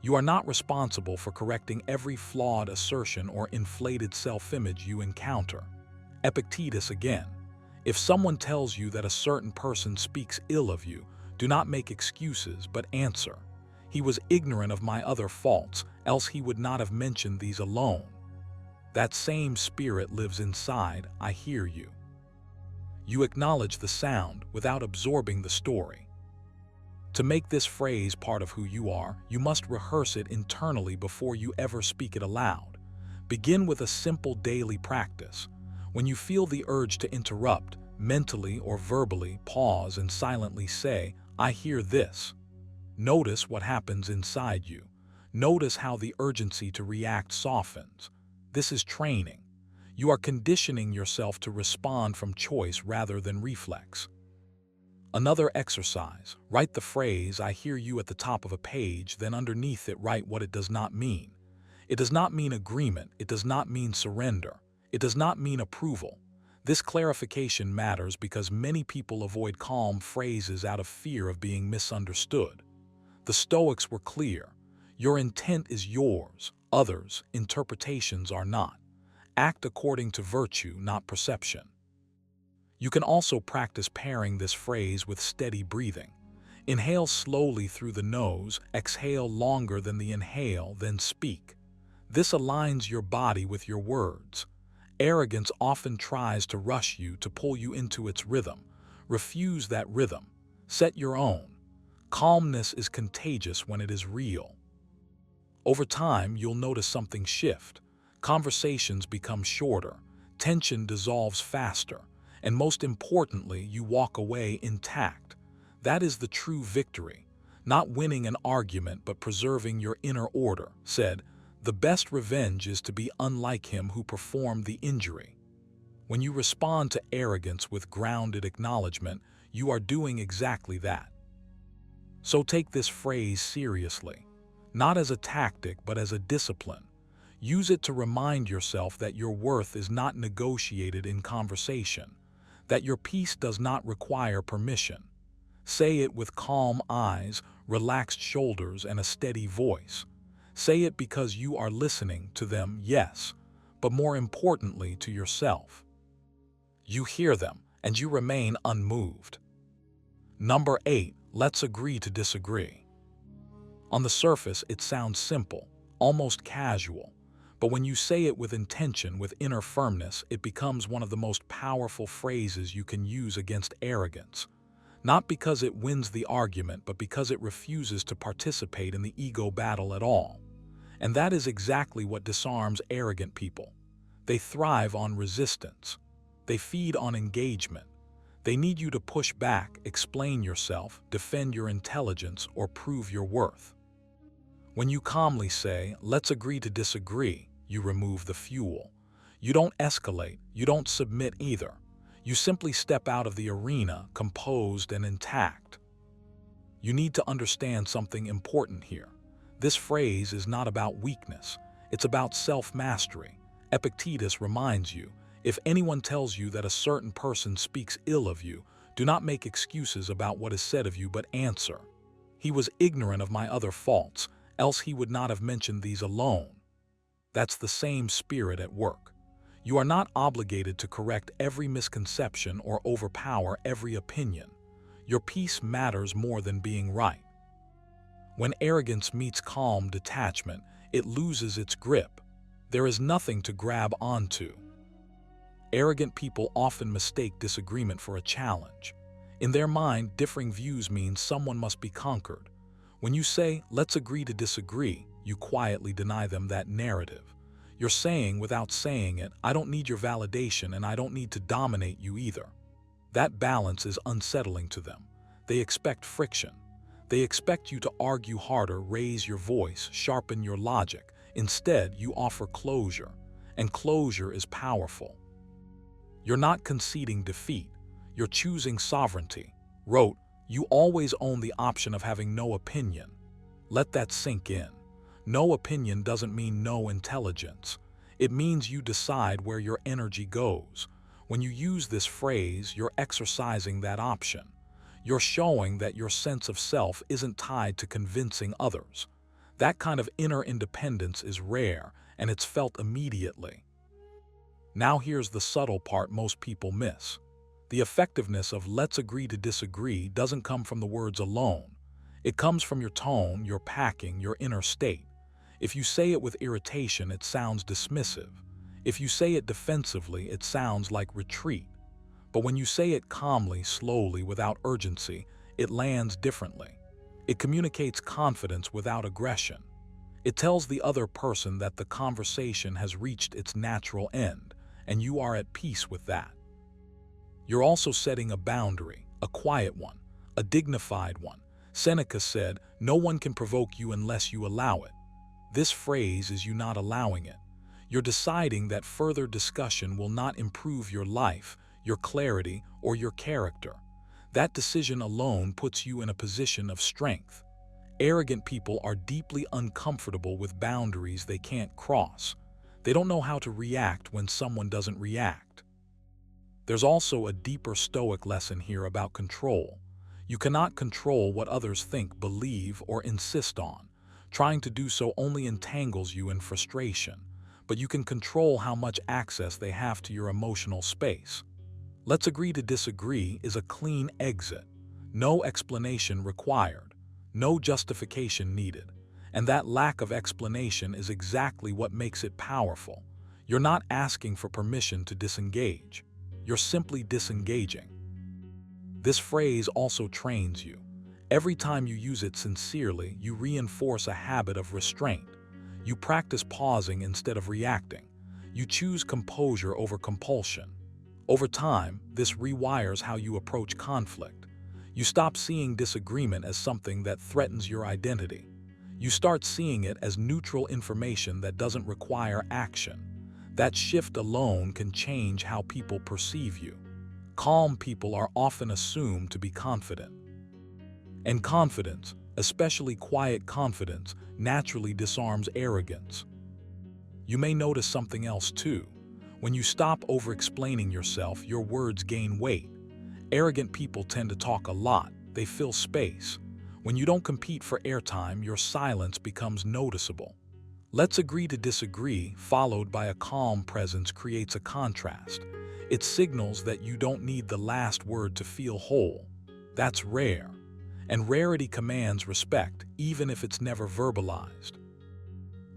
You are not responsible for correcting every flawed assertion or inflated self-image you encounter. Epictetus again. If someone tells you that a certain person speaks ill of you, do not make excuses, but answer. He was ignorant of my other faults, else he would not have mentioned these alone. That same spirit lives inside, I hear you. You acknowledge the sound without absorbing the story. To make this phrase part of who you are, you must rehearse it internally before you ever speak it aloud. Begin with a simple daily practice. When you feel the urge to interrupt, mentally or verbally, pause and silently say, I hear this. Notice what happens inside you. Notice how the urgency to react softens. This is training. You are conditioning yourself to respond from choice rather than reflex. Another exercise, write the phrase, I hear you at the top of a page, then underneath it write what it does not mean. It does not mean agreement, it does not mean surrender, it does not mean approval. This clarification matters because many people avoid calm phrases out of fear of being misunderstood. The Stoics were clear. Your intent is yours, others' interpretations are not. Act according to virtue, not perception. You can also practice pairing this phrase with steady breathing. Inhale slowly through the nose, exhale longer than the inhale, then speak. This aligns your body with your words. Arrogance often tries to rush you, to pull you into its rhythm. Refuse that rhythm. Set your own. Calmness is contagious when it is real. Over time, you'll notice something shift. Conversations become shorter, tension dissolves faster, and most importantly, you walk away intact. That is the true victory. Not winning an argument, but preserving your inner order. Said, the best revenge is to be unlike him who performed the injury. When you respond to arrogance with grounded acknowledgement, you are doing exactly that. So take this phrase seriously, not as a tactic, but as a discipline. Use it to remind yourself that your worth is not negotiated in conversation, that your peace does not require permission. Say it with calm eyes, relaxed shoulders, and a steady voice. Say it because you are listening to them, yes, but more importantly to yourself. You hear them, and you remain unmoved. Number 8, let's agree to disagree. On the surface, it sounds simple, almost casual. But when you say it with intention, with inner firmness, it becomes one of the most powerful phrases you can use against arrogance. Not because it wins the argument, but because it refuses to participate in the ego battle at all. And that is exactly what disarms arrogant people. They thrive on resistance. They feed on engagement. They need you to push back, explain yourself, defend your intelligence, or prove your worth. When you calmly say, let's agree to disagree, you remove the fuel. You don't escalate, you don't submit either. You simply step out of the arena, composed and intact. You need to understand something important here. This phrase is not about weakness, it's about self-mastery. Epictetus reminds you, if anyone tells you that a certain person speaks ill of you, do not make excuses about what is said of you, but answer. He was ignorant of my other faults, else he would not have mentioned these alone. That's the same spirit at work. You are not obligated to correct every misconception or overpower every opinion. Your peace matters more than being right. When arrogance meets calm detachment, it loses its grip. There is nothing to grab onto. Arrogant people often mistake disagreement for a challenge. In their mind, differing views means someone must be conquered. When you say, let's agree to disagree, you quietly deny them that narrative. You're saying without saying it, I don't need your validation and I don't need to dominate you either. That balance is unsettling to them. They expect friction. They expect you to argue harder, raise your voice, sharpen your logic. Instead, you offer closure, and closure is powerful. You're not conceding defeat. You're choosing sovereignty. Wrote, you always own the option of having no opinion. Let that sink in. No opinion doesn't mean no intelligence. It means you decide where your energy goes. When you use this phrase, you're exercising that option. You're showing that your sense of self isn't tied to convincing others. That kind of inner independence is rare, and it's felt immediately. Now here's the subtle part most people miss. The effectiveness of "let's agree to disagree" doesn't come from the words alone. It comes from your tone, your packing, your inner state. If you say it with irritation, it sounds dismissive. If you say it defensively, it sounds like retreat. But when you say it calmly, slowly, without urgency, it lands differently. It communicates confidence without aggression. It tells the other person that the conversation has reached its natural end, and you are at peace with that. You're also setting a boundary, a quiet one, a dignified one. Seneca said, "No one can provoke you unless you allow it." This phrase is you not allowing it. You're deciding that further discussion will not improve your life, your clarity, or your character. That decision alone puts you in a position of strength. Arrogant people are deeply uncomfortable with boundaries they can't cross. They don't know how to react when someone doesn't react. There's also a deeper Stoic lesson here about control. You cannot control what others think, believe, or insist on. Trying to do so only entangles you in frustration, but you can control how much access they have to your emotional space. "Let's agree to disagree" is a clean exit. No explanation required, no justification needed. And that lack of explanation is exactly what makes it powerful. You're not asking for permission to disengage. You're simply disengaging. This phrase also trains you. Every time you use it sincerely, you reinforce a habit of restraint. You practice pausing instead of reacting. You choose composure over compulsion. Over time, this rewires how you approach conflict. You stop seeing disagreement as something that threatens your identity. You start seeing it as neutral information that doesn't require action. That shift alone can change how people perceive you. Calm people are often assumed to be confident. And confidence, especially quiet confidence, naturally disarms arrogance. You may notice something else too. When you stop over-explaining yourself, your words gain weight. Arrogant people tend to talk a lot. They fill space. When you don't compete for airtime, your silence becomes noticeable. "Let's agree to disagree," followed by a calm presence, creates a contrast. It signals that you don't need the last word to feel whole. That's rare. And rarity commands respect, even if it's never verbalized.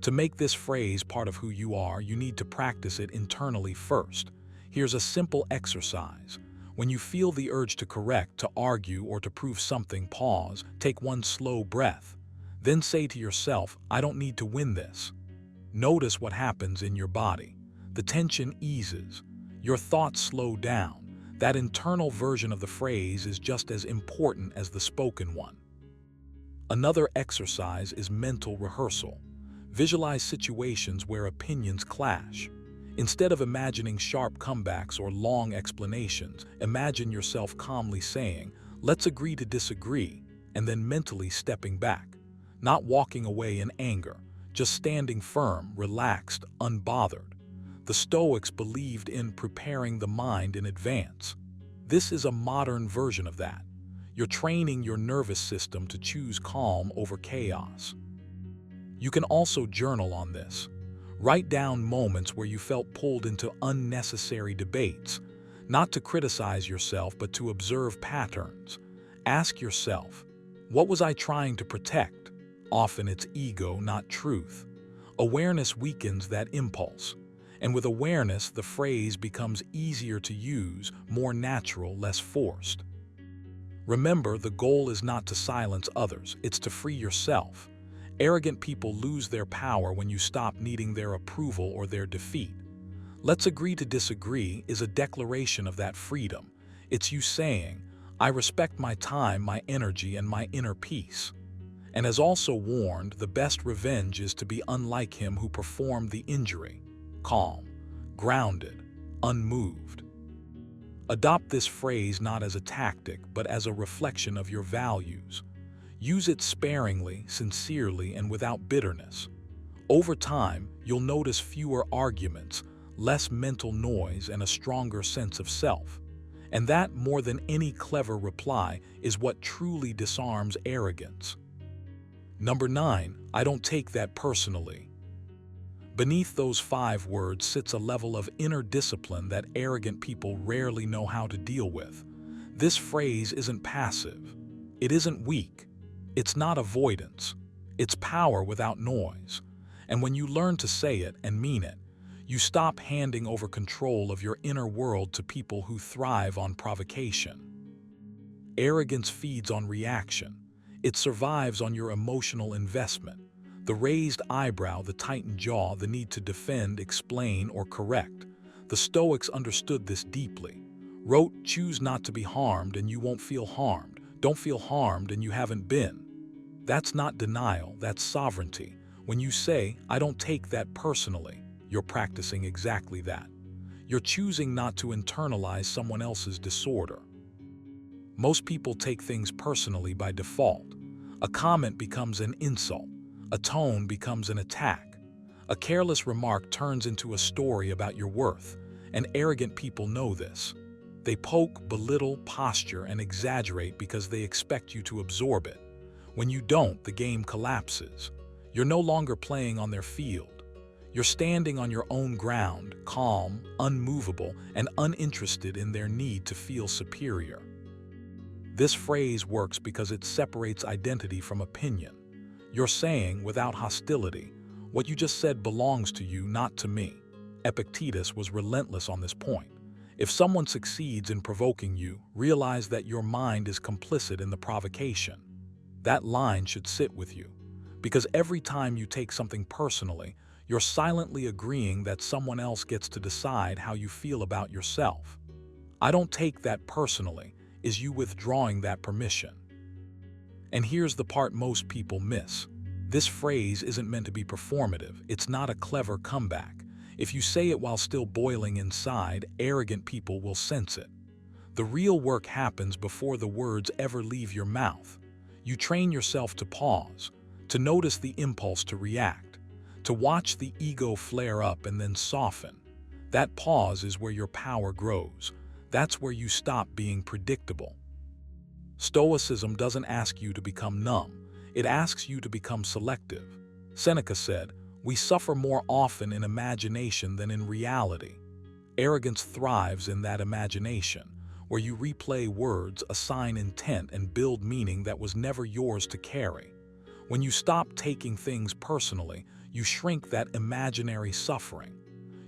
To make this phrase part of who you are, you need to practice it internally first. Here's a simple exercise. When you feel the urge to correct, to argue, or to prove something, pause, take one slow breath. Then say to yourself, "I don't need to win this." Notice what happens in your body. The tension eases. Your thoughts slow down. That internal version of the phrase is just as important as the spoken one. Another exercise is mental rehearsal. Visualize situations where opinions clash. Instead of imagining sharp comebacks or long explanations, imagine yourself calmly saying, "Let's agree to disagree," and then mentally stepping back. Not walking away in anger, just standing firm, relaxed, unbothered. The Stoics believed in preparing the mind in advance. This is a modern version of that. You're training your nervous system to choose calm over chaos. You can also journal on this. Write down moments where you felt pulled into unnecessary debates, not to criticize yourself, but to observe patterns. Ask yourself, what was I trying to protect? Often it's ego, not truth. Awareness weakens that impulse. And with awareness, the phrase becomes easier to use, more natural, less forced. Remember, the goal is not to silence others, it's to free yourself. Arrogant people lose their power when you stop needing their approval or their defeat. "Let's agree to disagree" is a declaration of that freedom. It's you saying, I respect my time, my energy, and my inner peace. And has also warned the best revenge is to be unlike him who performed the injury, calm, grounded, unmoved. Adopt this phrase not as a tactic, but as a reflection of your values. Use it sparingly, sincerely, and without bitterness. Over time, you'll notice fewer arguments, less mental noise, and a stronger sense of self. And that, more than any clever reply, is what truly disarms arrogance. Number 9, I don't take that personally. Beneath those 5 words sits a level of inner discipline that arrogant people rarely know how to deal with. This phrase isn't passive. It isn't weak. It's not avoidance. It's power without noise. And when you learn to say it and mean it, you stop handing over control of your inner world to people who thrive on provocation. Arrogance feeds on reaction. It survives on your emotional investment. The raised eyebrow, the tightened jaw, the need to defend, explain, or correct. The Stoics understood this deeply. Wrote, choose not to be harmed and you won't feel harmed. Don't feel harmed and you haven't been. That's not denial, that's sovereignty. When you say, I don't take that personally, you're practicing exactly that. You're choosing not to internalize someone else's disorder. Most people take things personally by default. A comment becomes an insult. A tone becomes an attack. A careless remark turns into a story about your worth, and arrogant people know this. They poke, belittle, posture, and exaggerate because they expect you to absorb it. When you don't, the game collapses. You're no longer playing on their field. You're standing on your own ground, calm, unmovable, and uninterested in their need to feel superior. This phrase works because it separates identity from opinion. You're saying, without hostility, what you just said belongs to you, not to me. Epictetus was relentless on this point. If someone succeeds in provoking you, realize that your mind is complicit in the provocation. That line should sit with you, because every time you take something personally, you're silently agreeing that someone else gets to decide how you feel about yourself. I don't take that personally is you withdrawing that permission. And here's the part most people miss. This phrase isn't meant to be performative. It's not a clever comeback. If you say it while still boiling inside, arrogant people will sense it. The real work happens before the words ever leave your mouth. You train yourself to pause, to notice the impulse to react, to watch the ego flare up and then soften. That pause is where your power grows. That's where you stop being predictable. Stoicism doesn't ask you to become numb. It asks you to become selective. Seneca said, "We suffer more often in imagination than in reality." Arrogance thrives in that imagination, where you replay words, assign intent, and build meaning that was never yours to carry. When you stop taking things personally, you shrink that imaginary suffering.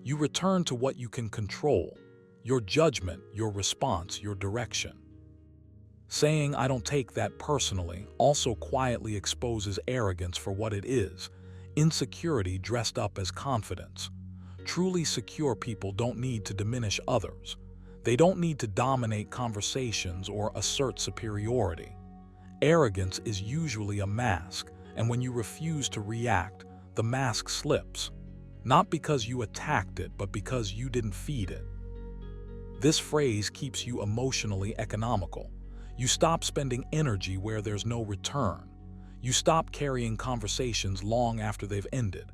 You return to what you can control: your judgment, your response, your direction. Saying, "I don't take that personally," also quietly exposes arrogance for what it is: insecurity dressed up as confidence. Truly secure people don't need to diminish others. They don't need to dominate conversations or assert superiority. Arrogance is usually a mask, and when you refuse to react, the mask slips. Not because you attacked it, but because you didn't feed it. This phrase keeps you emotionally economical. You stop spending energy where there's no return. You stop carrying conversations long after they've ended.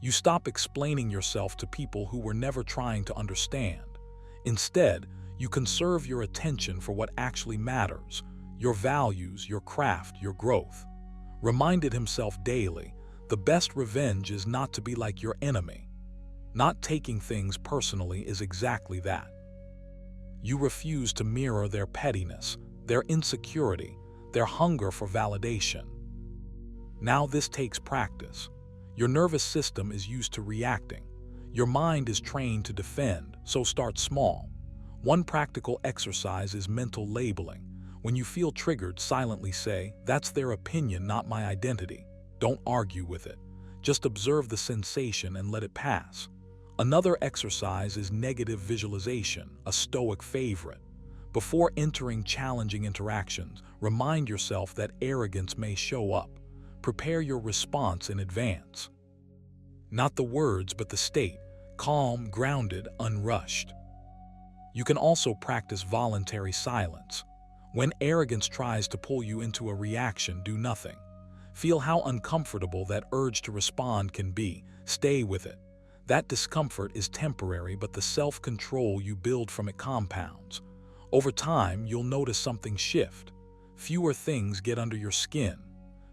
You stop explaining yourself to people who were never trying to understand. Instead, you conserve your attention for what actually matters: your values, your craft, your growth. Reminded himself daily, the best revenge is not to be like your enemy. Not taking things personally is exactly that. You refuse to mirror their pettiness, their insecurity, their hunger for validation. Now this takes practice. Your nervous system is used to reacting. Your mind is trained to defend, so start small. One practical exercise is mental labeling. When you feel triggered, silently say, "That's their opinion, not my identity." Don't argue with it. Just observe the sensation and let it pass. Another exercise is negative visualization, a Stoic favorite. Before entering challenging interactions, remind yourself that arrogance may show up. Prepare your response in advance. Not the words, but the state: calm, grounded, unrushed. You can also practice voluntary silence. When arrogance tries to pull you into a reaction, do nothing. Feel how uncomfortable that urge to respond can be. Stay with it. That discomfort is temporary, but the self-control you build from it compounds. Over time, you'll notice something shift. Fewer things get under your skin.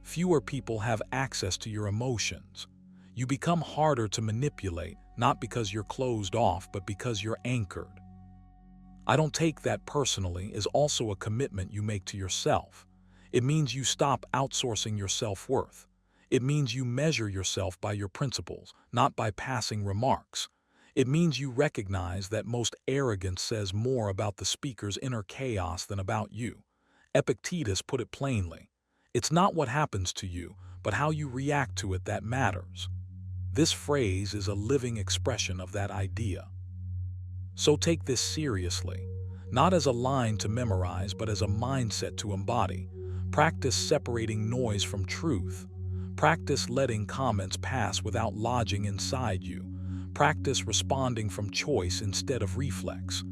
Fewer people have access to your emotions. You become harder to manipulate, not because you're closed off, but because you're anchored. "I don't take that personally" is also a commitment you make to yourself. It means you stop outsourcing your self-worth. It means you measure yourself by your principles, not by passing remarks. It means you recognize that most arrogance says more about the speaker's inner chaos than about you. Epictetus put it plainly: "It's not what happens to you, but how you react to it that matters." This phrase is a living expression of that idea. So take this seriously, not as a line to memorize, but as a mindset to embody. Practice separating noise from truth. Practice letting comments pass without lodging inside you. Practice responding from choice instead of reflex.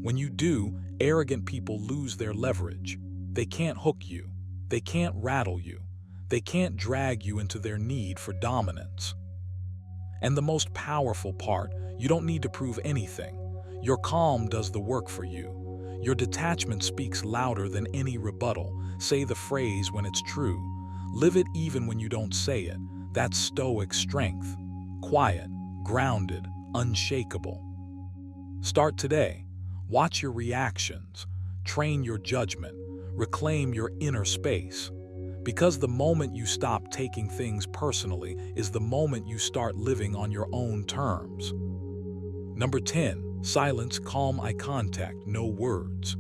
When you do, arrogant people lose their leverage. They can't hook you. They can't rattle you. They can't drag you into their need for dominance. And the most powerful part, you don't need to prove anything. Your calm does the work for you. Your detachment speaks louder than any rebuttal. Say the phrase when it's true. Live it even when you don't say it. That's Stoic strength. Quiet, grounded, unshakable. Start today. Watch your reactions. Train your judgment. Reclaim your inner space. Because the moment you stop taking things personally is the moment you start living on your own terms. Number 10. Silence, calm, eye contact, no words.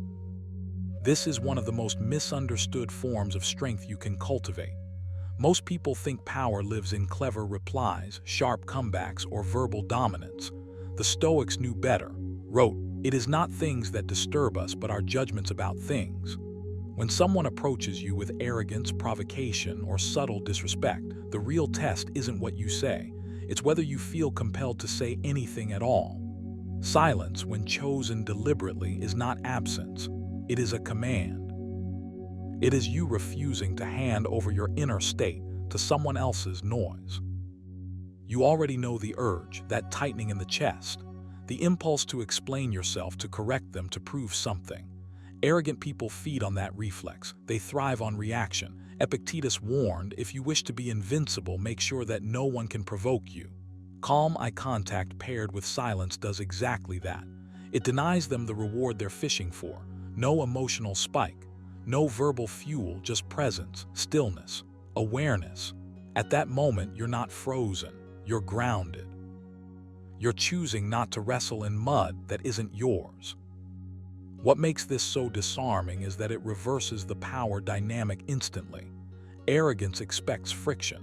This is one of the most misunderstood forms of strength you can cultivate. Most people think power lives in clever replies, sharp comebacks, or verbal dominance. The Stoics knew better. Wrote, "It is not things that disturb us, but our judgments about things." When someone approaches you with arrogance, provocation, or subtle disrespect, the real test isn't what you say. It's whether you feel compelled to say anything at all. Silence, when chosen deliberately, is not absence. It is a command. It is you refusing to hand over your inner state to someone else's noise. You already know the urge, that tightening in the chest, the impulse to explain yourself, to correct them, to prove something. Arrogant people feed on that reflex. They thrive on reaction. Epictetus warned, if you wish to be invincible, make sure that no one can provoke you. Calm eye contact paired with silence does exactly that. It denies them the reward they're fishing for. No emotional spike. No verbal fuel, just presence, stillness, awareness. At that moment, you're not frozen. You're grounded. You're choosing not to wrestle in mud that isn't yours. What makes this so disarming is that it reverses the power dynamic instantly. Arrogance expects friction.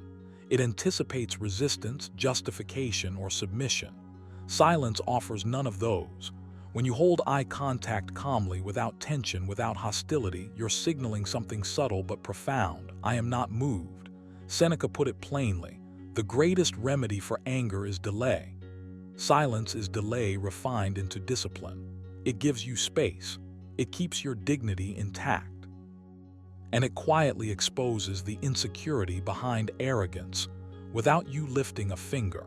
It anticipates resistance, justification, or submission. Silence offers none of those. When you hold eye contact calmly, without tension, without hostility, you're signaling something subtle but profound. I am not moved. Seneca put it plainly, the greatest remedy for anger is delay. Silence is delay refined into discipline. It gives you space. It keeps your dignity intact. And it quietly exposes the insecurity behind arrogance without you lifting a finger.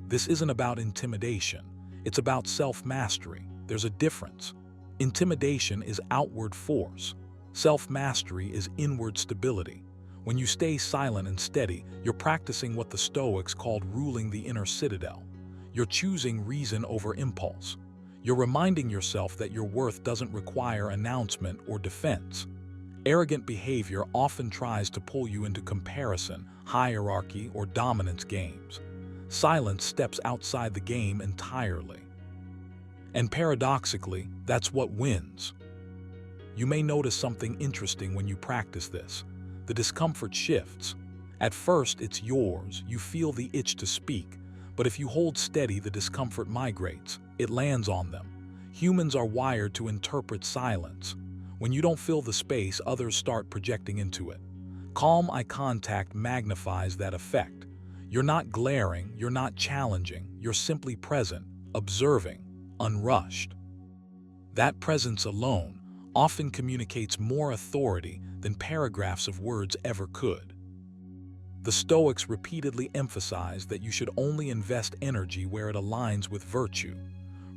This isn't about intimidation. It's about self-mastery. There's a difference. Intimidation is outward force. Self-mastery is inward stability. When you stay silent and steady, you're practicing what the Stoics called ruling the inner citadel. You're choosing reason over impulse. You're reminding yourself that your worth doesn't require announcement or defense. Arrogant behavior often tries to pull you into comparison, hierarchy, or dominance games. Silence steps outside the game entirely. And paradoxically, that's what wins. You may notice something interesting when you practice this. The discomfort shifts. At first, it's yours. You feel the itch to speak. But if you hold steady, the discomfort migrates. It lands on them. Humans are wired to interpret silence. When you don't fill the space, others start projecting into it. Calm eye contact magnifies that effect. You're not glaring, you're not challenging, you're simply present, observing, unrushed. That presence alone often communicates more authority than paragraphs of words ever could. The Stoics repeatedly emphasized that you should only invest energy where it aligns with virtue.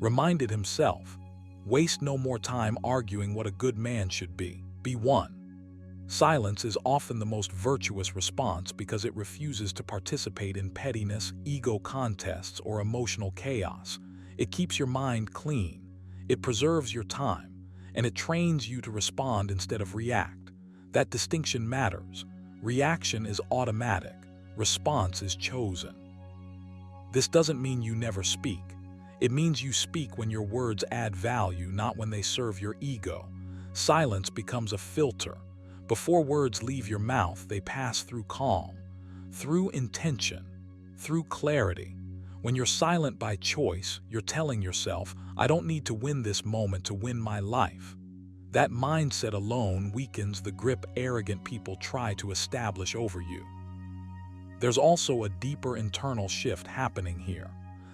Reminded himself, waste no more time arguing what a good man should be. Be one. Silence is often the most virtuous response because it refuses to participate in pettiness, ego contests, or emotional chaos. It keeps your mind clean, it preserves your time, and it trains you to respond instead of react. That distinction matters. Reaction is automatic, response is chosen. This doesn't mean you never speak. It means you speak when your words add value, not when they serve your ego. Silence becomes a filter. Before words leave your mouth, they pass through calm, through intention, through clarity. When you're silent by choice, you're telling yourself, I don't need to win this moment to win my life. That mindset alone weakens the grip arrogant people try to establish over you. There's also a deeper internal shift happening here.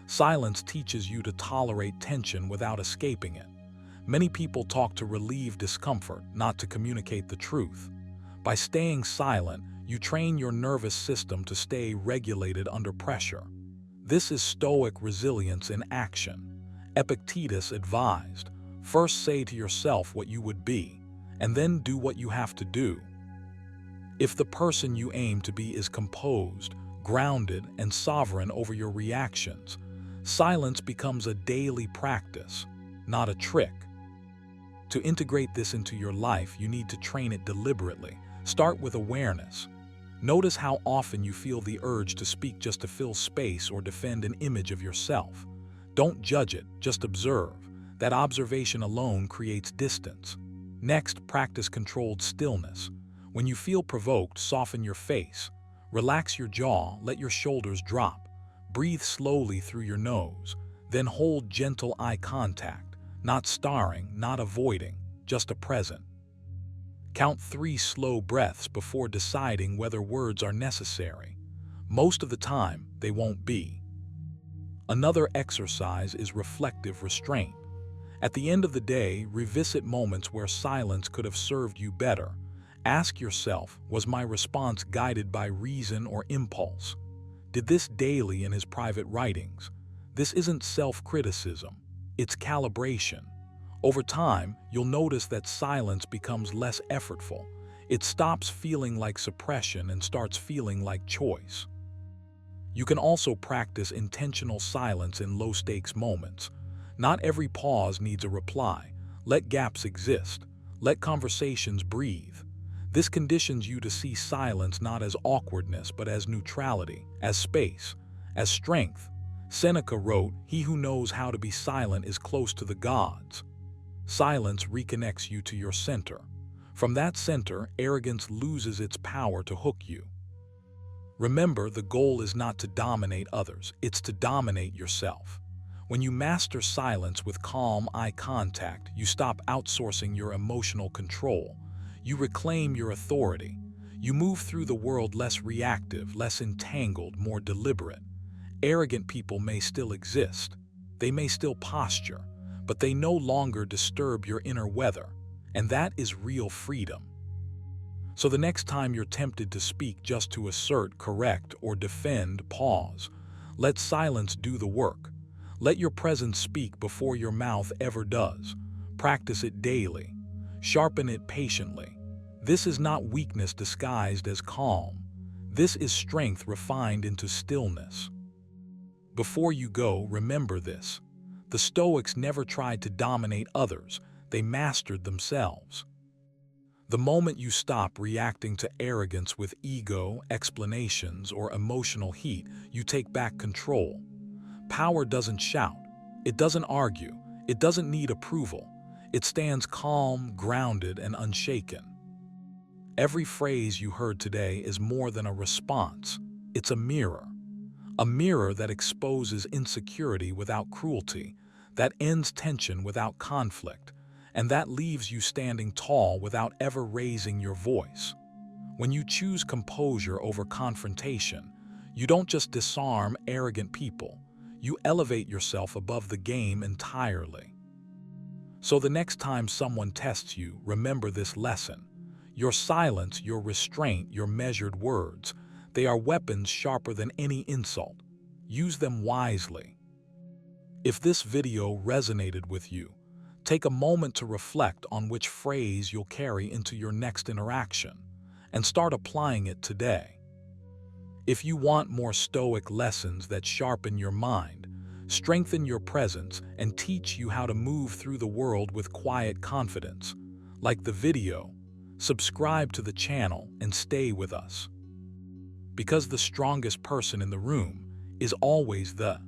Silence teaches you to tolerate tension without escaping it. Many people talk to relieve discomfort, not to communicate the truth. By staying silent, you train your nervous system to stay regulated under pressure. This is Stoic resilience in action. Epictetus advised, first say to yourself what you would be, and then do what you have to do. If the person you aim to be is composed, grounded, and sovereign over your reactions, silence becomes a daily practice, not a trick. To integrate this into your life, you need to train it deliberately. Start with awareness. Notice how often you feel the urge to speak just to fill space or defend an image of yourself. Don't judge it, just observe. That observation alone creates distance. Next, practice controlled stillness. When you feel provoked, soften your face. Relax your jaw, let your shoulders drop. Breathe slowly through your nose. Then hold gentle eye contact. Not starring, not avoiding, just a present. Count 3 slow breaths before deciding whether words are necessary. Most of the time, they won't be. Another exercise is reflective restraint. At the end of the day, revisit moments where silence could have served you better. Ask yourself, was my response guided by reason or impulse? Did this daily in his private writings? This isn't self-criticism. It's calibration. Over time, you'll notice that silence becomes less effortful. It stops feeling like suppression and starts feeling like choice. You can also practice intentional silence in low-stakes moments. Not every pause needs a reply. Let gaps exist. Let conversations breathe. This conditions you to see silence not as awkwardness but as neutrality, as space, as strength. Seneca wrote, "He who knows how to be silent is close to the gods." Silence reconnects you to your center. From that center, arrogance loses its power to hook you. Remember, the goal is not to dominate others, it's to dominate yourself. When you master silence with calm eye contact, you stop outsourcing your emotional control. You reclaim your authority. You move through the world less reactive, less entangled, more deliberate. Arrogant people may still exist. They may still posture, but they no longer disturb your inner weather, and that is real freedom. So the next time you're tempted to speak just to assert, correct, or defend, pause. Let silence do the work. Let your presence speak before your mouth ever does. Practice it daily. Sharpen it patiently. This is not weakness disguised as calm. This is strength refined into stillness. Before you go, remember this. The Stoics never tried to dominate others, they mastered themselves. The moment you stop reacting to arrogance with ego, explanations, or emotional heat, you take back control. Power doesn't shout, it doesn't argue, it doesn't need approval. It stands calm, grounded, and unshaken. Every phrase you heard today is more than a response, it's a mirror. A mirror that exposes insecurity without cruelty. that ends tension without conflict, and that leaves you standing tall without ever raising your voice. When you choose composure over confrontation, you don't just disarm arrogant people, you elevate yourself above the game entirely. So the next time someone tests you, remember this lesson. Your silence, your restraint, your measured words, they are weapons sharper than any insult. Use them wisely. If this video resonated with you, take a moment to reflect on which phrase you'll carry into your next interaction, and start applying it today. If you want more Stoic lessons that sharpen your mind, strengthen your presence, and teach you how to move through the world with quiet confidence, like the video, subscribe to the channel and stay with us. Because the strongest person in the room is always the